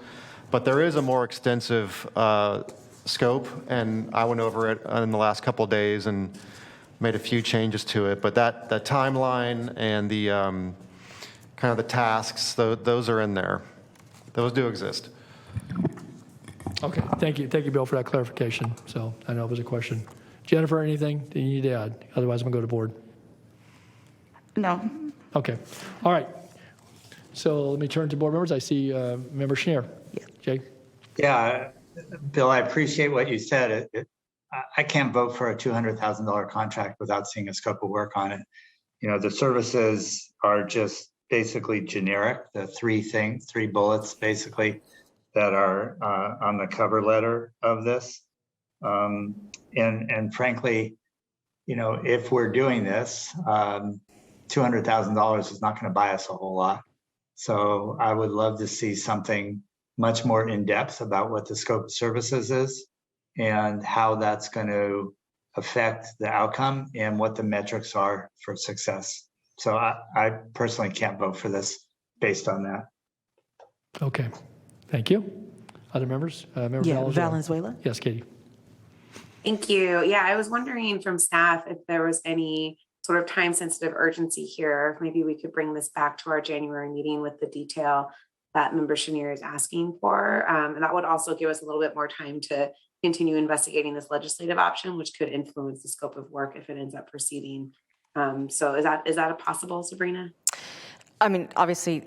But there is a more extensive scope, and I went over it in the last couple of days and made a few changes to it. But that timeline and the kind of the tasks, those are in there. Those do exist. Okay, thank you, Bill, for that clarification. So I know it was a question. Jennifer, anything that you need to add? Otherwise, I'm going to go to board. No. Okay, all right. So let me turn to board members. I see Member Schneer. Jay? Yeah, Bill, I appreciate what you said. I can't vote for a $200,000 contract without seeing a scope of work on it. You know, the services are just basically generic, the three bullets basically that are on the cover letter of this. And frankly, you know, if we're doing this, $200,000 is not going to buy us a whole lot. So I would love to see something much more in depth about what the scope of services is and how that's going to affect the outcome and what the metrics are for success. So I personally can't vote for this based on that. Okay, thank you. Other members? Member Valenzuela. Yes, Katie. Thank you. Yeah, I was wondering from staff if there was any sort of time-sensitive urgency here. Maybe we could bring this back to our January meeting with the detail that Member Schneer is asking for. And that would also give us a little bit more time to continue investigating this legislative option, which could influence the scope of work if it ends up proceeding. So is that a possible, Sabrina? I mean, obviously,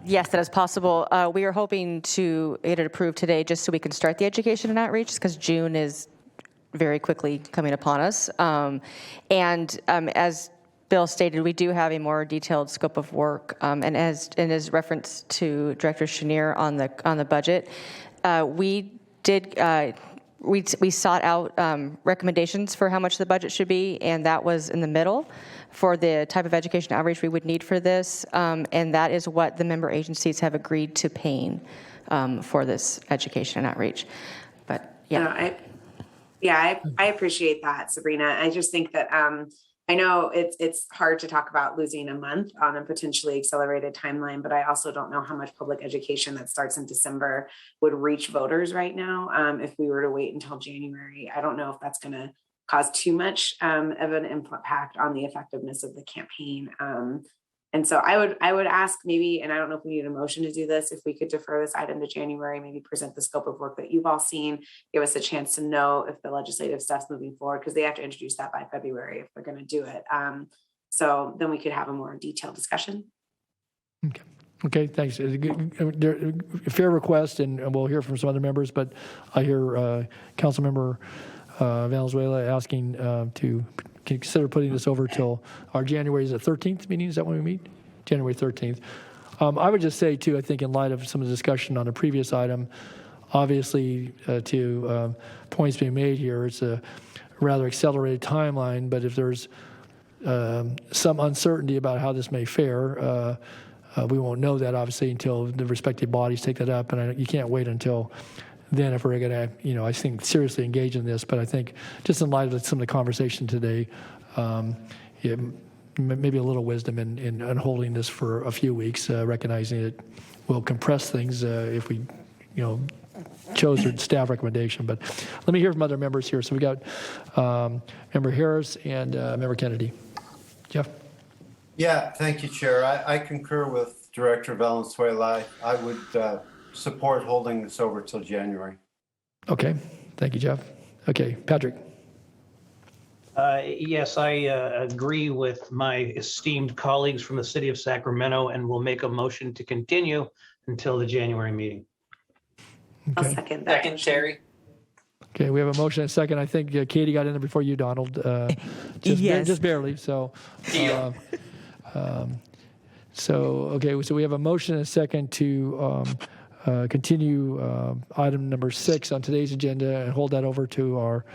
yes, that is possible. We are hoping to get it approved today just so we can start the education and outreach, because June is very quickly coming upon us. As Bill stated, we do have a more detailed scope of work, and as in his reference to Director Schneer on the budget, we sought out recommendations for how much the budget should be, and that was in the middle for the type of education outreach we would need for this, and that is what the member agencies have agreed to paying for this education and outreach. But yeah. I appreciate that, Sabrina. I just think that I know it's hard to talk about losing a month on a potentially accelerated timeline, but I also don't know how much public education that starts in December would reach voters right now. If we were to wait until January, I don't know if that's going to cause too much of an impact on the effectiveness of the campaign. And so I would ask maybe, and I don't know if we need a motion to do this, if we could defer this item to January, maybe present the scope of work that you've all seen, give us a chance to know if the legislative stuff's moving forward, because they have to introduce that by February if they're going to do it. So then we could have a more detailed discussion. Okay, thanks. A fair request, and we'll hear from some other members, but I hear Councilmember Valenzuela asking to consider putting this over till our January, is it 13th meeting? Is that when we meet? January 13th. I would just say, too, I think in light of some of the discussion on the previous item, obviously to points being made here, it's a rather accelerated timeline, but if there's some uncertainty about how this may fare, we won't know that, obviously, until the respective bodies take that up, and you can't wait until then if we're going to, I think, seriously engage in this. But I think just in light of some of the conversation today, maybe a little wisdom in holding this for a few weeks, recognizing it will compress things if we, chose a staff recommendation. But let me hear from other members here. So we got Member Harris and Member Kennedy. Jeff? Yeah, thank you, Chair. I concur with Director Valenzuela. I would support holding this over till January. Okay, thank you, Jeff. Okay, Patrick. Yes, I agree with my esteemed colleagues from the city of Sacramento and will make a motion to continue until the January meeting. I'll Okay. second that. Second, Sherry. Okay, we have a motion and a second. I think Katie got in there before you, Donald. Yes. Just barely. So, okay, so we have a motion and a second to continue item number 6 on today's agenda and hold that over to our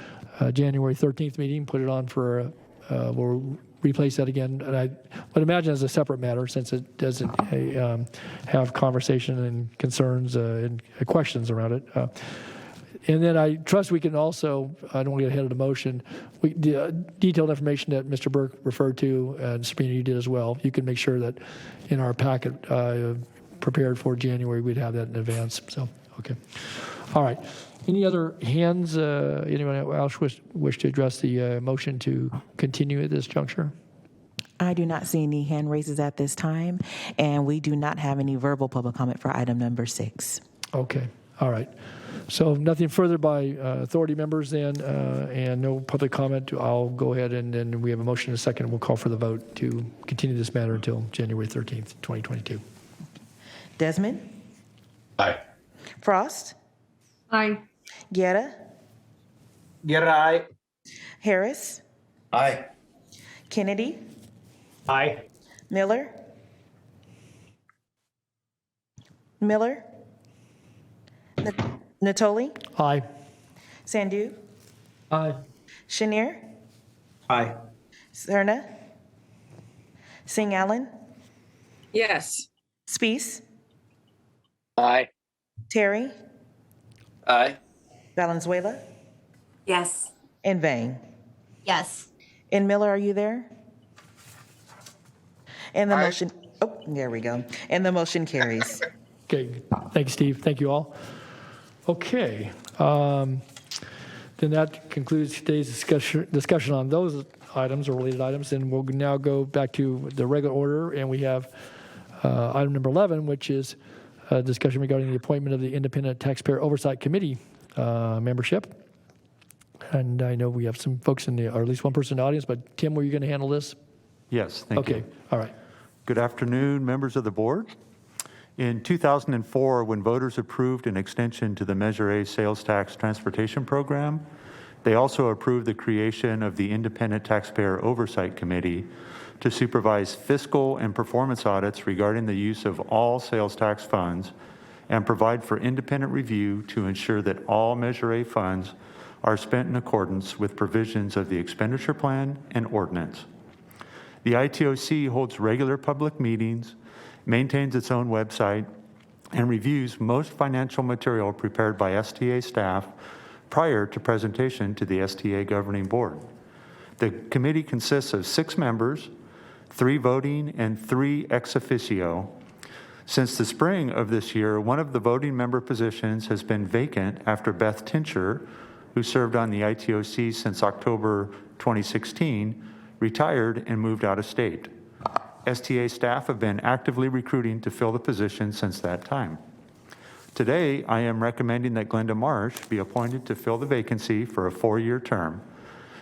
January 13th meeting. Put it on for, we'll replace that again. And I would imagine as a separate matter since it doesn't have conversation and concerns and questions around it. And then I trust we can also, I don't want to get ahead of the motion, detailed information that Mr. Burke referred to, and Sabrina, you did as well. You can make sure that in our packet prepared for January, we'd have that in advance. So, okay. All right. Any other hands? Anyone else wish to address the motion to continue at this juncture? I do not see any hand raises at this time, and we do not have any verbal public comment for item number 6. Okay. All right. So nothing further by authority members then, and no public comment. I'll go ahead and then we have a motion in a second. We'll call for the vote to continue this matter until January 13th, 2022. Desmond? Aye. Frost? Aye. Guerra? Guerra, aye. Harris? Aye. Kennedy? Aye. Miller? Miller? Natoli? Aye. Sandu? Aye. Chenier? Aye. Serna? Singh Allen? Yes. Spees? Aye. Terry? Aye. Valenzuela? Yes. And Vang? Yes. And Miller, are you there? And the Aye. motion, oh, there we go. And the motion carries. Okay. Thank you, Steve. Thank you all. Okay. Then that concludes today's discussion on those items or related items. And we'll now go back to the regular order. And we have item number 11, which is a discussion regarding the appointment of the Independent Taxpayer Oversight Committee membership. And I know we have some folks in the, or at least one person in the audience, but Tim, were you going to handle this? Yes, thank you. Okay. All right. Good afternoon, members of the board. In 2004, when voters approved an extension to the Measure A sales tax transportation program, they also approved the creation of the Independent Taxpayer Oversight Committee to supervise fiscal and performance audits regarding the use of all sales tax funds and provide for independent review to ensure that all Measure A funds are spent in accordance with provisions of the expenditure plan and ordinance. The ITOC holds regular public meetings, maintains its own website, and reviews most financial material prepared by STA staff prior to presentation to the STA governing board. The committee consists of 6 members, 3 voting and 3 ex officio. Since the spring of this year, one of the voting member positions has been vacant after Beth Tincher, who served on the ITOC since October 2016, retired and moved out of state. STA staff have been actively recruiting to fill the position since that time. Today, I am recommending that Glenda Marsh be appointed to fill the vacancy for a 4-year term.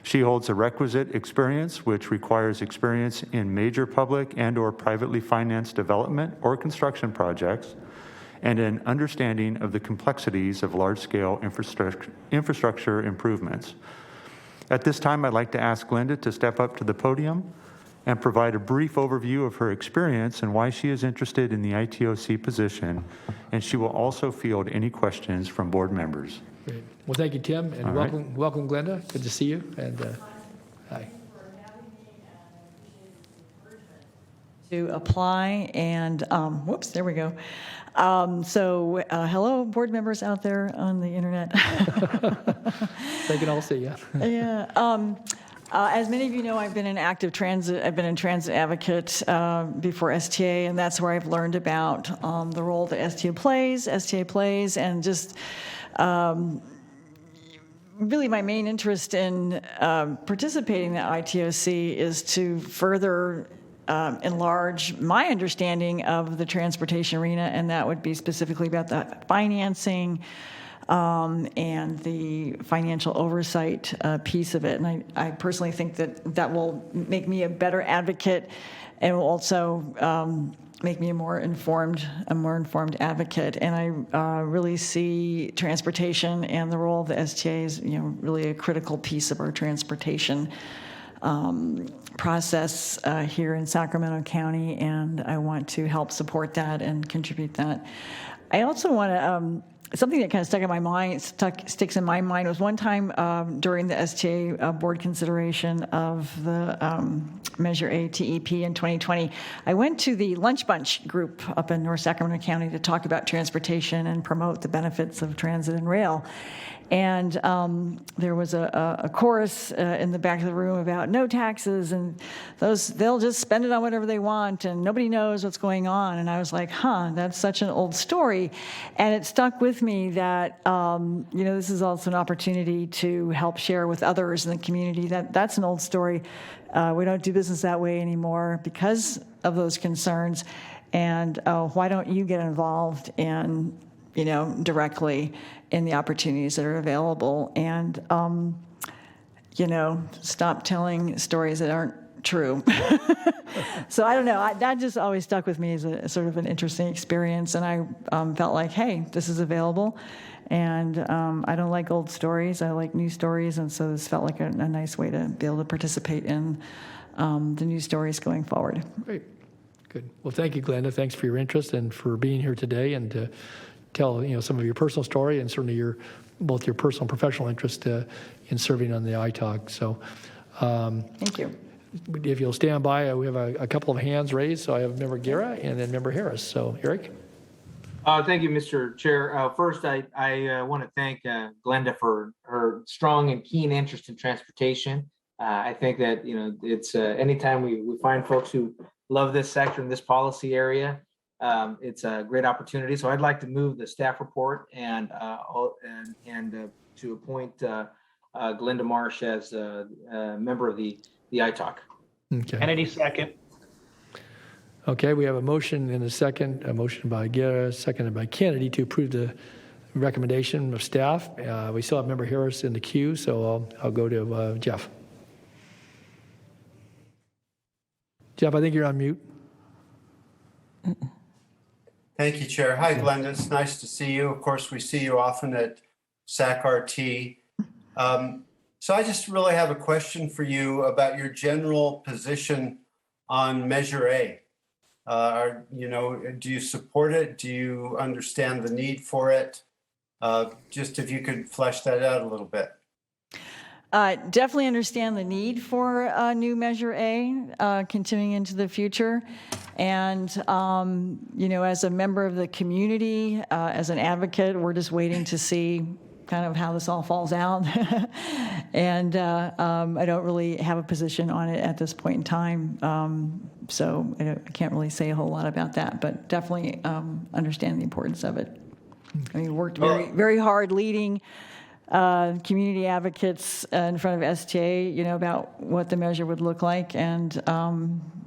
She holds a requisite experience, which requires experience in major public and/or privately financed development or construction projects, and an understanding of the complexities of large-scale infrastructure improvements. At this time, I'd like to ask Glenda to step up to the podium and provide a brief overview of her experience and why she is interested in the ITOC position, and she will also field any questions from board members. Great. Well, thank you, Tim, and welcome, Glenda. Good to see you. And hi. To apply and, whoops, there we go. Hello, board members out there on the internet. They can all see you. Yeah. As many of you know, I've been in transit advocate before STA, and that's where I've learned about the role that STA plays, and just really my main interest in participating in the ITOC is to further enlarge my understanding of the transportation arena, and that would be specifically about the financing, and the financial oversight piece of it. And I personally think that will make me a better advocate and will also make me a more informed advocate. And I really see transportation and the role of the STA as, really a critical piece of our transportation process here in Sacramento County, and I want to help support that and contribute that. I also want to, something that kind of sticks in my mind was one time during the STA board consideration of the Measure A TEP in 2020, I went to the Lunch Bunch group up in North Sacramento County to talk about transportation and promote the benefits of transit and rail. And there was a chorus in the back of the room about no taxes, and they'll just spend it on whatever they want, and nobody knows what's going on. And I was like, that's such an old story. And it stuck with me that, this is also an opportunity to help share with others in the community that's an old story. We don't do business that way anymore because of those concerns. And why don't you get involved and directly in the opportunities that are available, and, stop telling stories that aren't true. So I don't know. That just always stuck with me as a sort of an interesting experience, and I felt like, hey, this is available, and I don't like old stories. I like new stories, and so this felt like a nice way to be able to participate in the new stories going forward. Great. Good. Well, thank you, Glenda. Thanks for your interest and for being here today and to tell some of your personal story and certainly both your personal and professional interest in serving on the ITOG. So, thank you. If you'll stand by, we have a couple of hands raised. So I have Member Guerra and then Member Harris. So, Eric. Thank you, Mr. Chair. First, I want to thank Glenda for her strong and keen interest in transportation. I think that it's anytime we find folks who love this sector and this policy area, it's a great opportunity. So I'd like to move the staff report and to appoint Glenda Marsh as a member of the ITOC. Okay. Kennedy, second. Okay, we have a motion and a motion by Guerra, seconded by Kennedy to approve the recommendation of staff. We still have Member Harris in the queue, so I'll go to Jeff. Jeff, I think you're on mute. Thank you, Chair. Hi, Glenda. It's nice to see you. Of course, we see you often at SAC-RT. So I just really have a question for you about your general position on Measure A. Do you support it? Do you understand the need for it? Just if you could flesh that out a little bit. Definitely understand the need for a new Measure A continuing into the future. And, as a member of the community, as an advocate, we're just waiting to see kind of how this all falls out. And I don't really have a position on it at this point in time. So I can't really say a whole lot about that, but definitely understand the importance of it. I mean, worked very, very hard leading community advocates in front of STA, about what the measure would look like, and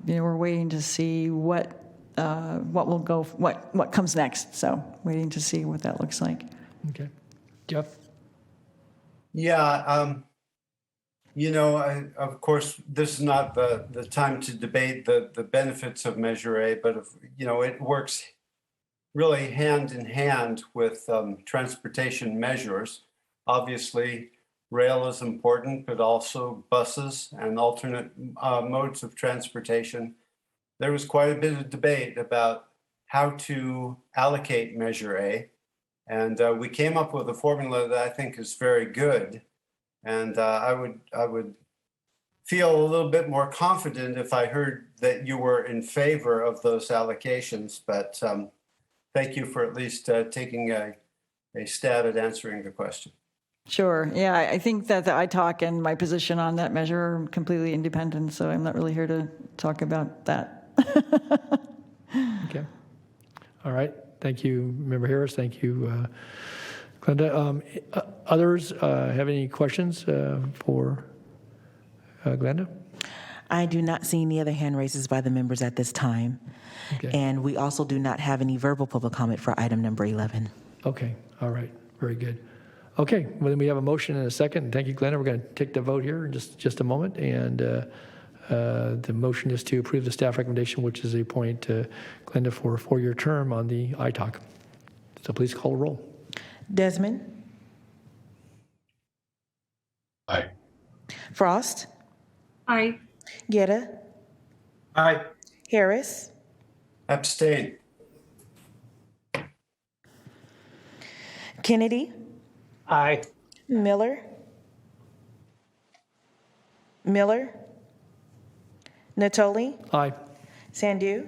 we're waiting to see what comes next. So waiting to see what that looks like. Okay, Jeff. Yeah, of course, this is not the time to debate the benefits of Measure A, but it works really hand in hand with transportation measures. Obviously, rail is important, but also buses and alternate modes of transportation. There was quite a bit of debate about how to allocate Measure A, and we came up with a formula that I think is very good. And I would feel a little bit more confident if I heard that you were in favor of those allocations. But thank you for at least taking a stab at answering the question. Sure. Yeah, I think that the ITOC and my position on that measure are completely independent, so I'm not really here to talk about that. Okay. All right. Thank you, Member Harris. Thank you, Glenda. Others have any questions for Glenda? I do not see any other hand raises by the members at this time. Okay. And we also do not have any verbal public comment for item number 11. Okay. All right. Very good. Okay, well, then we have a motion and a second. Thank you, Glenda. We're going to take the vote here in just a moment. And the motion is to approve the staff recommendation, which is appoint Glenda for a 4-year term on the ITOC. So please call a roll. Desmond? Aye. Frost? Aye. Guerra? Aye. Harris? Abstain. Kennedy? Aye. Miller? Miller? Natoli? Aye. Sandu?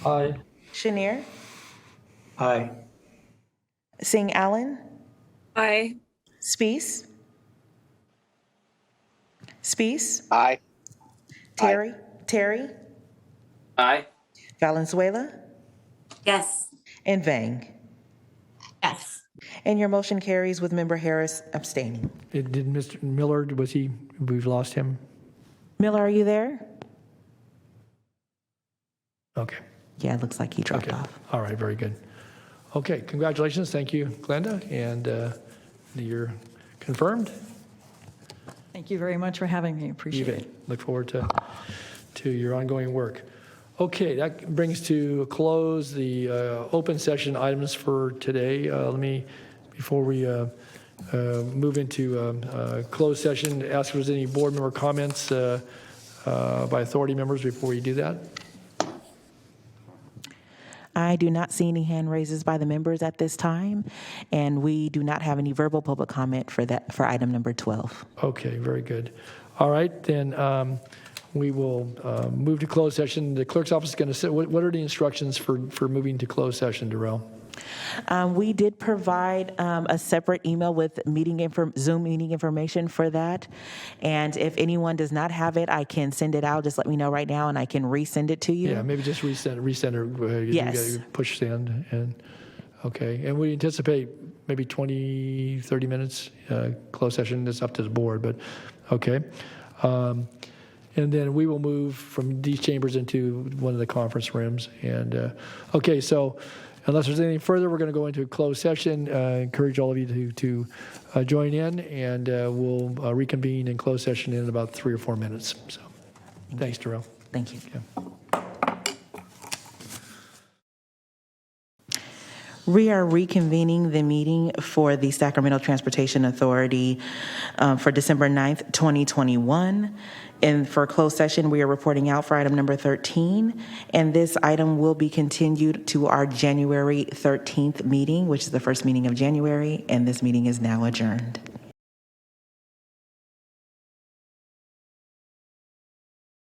Aye. Chenier? Aye. Singh Allen? Aye. Spees? Spees? Aye. Terry? Terry? Aye. Valenzuela? Yes. And Vang? Yes. And your motion carries with Member Harris abstaining. Did Mr. Miller, we've lost him? Miller, are you there? Okay. Yeah, it looks like he dropped off. All right, very good. Okay, congratulations. Thank you, Glenda. And you're confirmed. Thank you very much for having me. Appreciate it. Look forward to your ongoing work. Okay, that brings to a close the open session items for today. Before we move into closed session, ask if there's any board member comments by authority members before we do that. I do not see any hand raises by the members at this time, and we do not have any verbal public comment for item number 12. Okay, very good. All right, then we will move to closed session. The clerk's office is going to say, what are the instructions for moving to closed session, Darrell? We did provide a separate email with Zoom meeting information for that. And if anyone does not have it, I can send it out. Just let me know right now and I can resend it to you. Yeah, maybe just resend it. Yes. Push send. Okay. And we anticipate maybe 20, 30 minutes closed session. It's up to the board, but okay. And then we will move from these chambers into one of the conference rooms. And okay, so unless there's anything further, we're going to go into a closed session. Encourage all of you to join in, and we'll reconvene in closed session in about 3 or 4 minutes. So, thanks, Darrell. Thank you. Yeah. We are reconvening the meeting for the Sacramento Transportation Authority for December 9th, 2021. And for closed session, we are reporting out for item number 13. And this item will be continued to our January 13th meeting, which is the first meeting of January. And this meeting is now adjourned.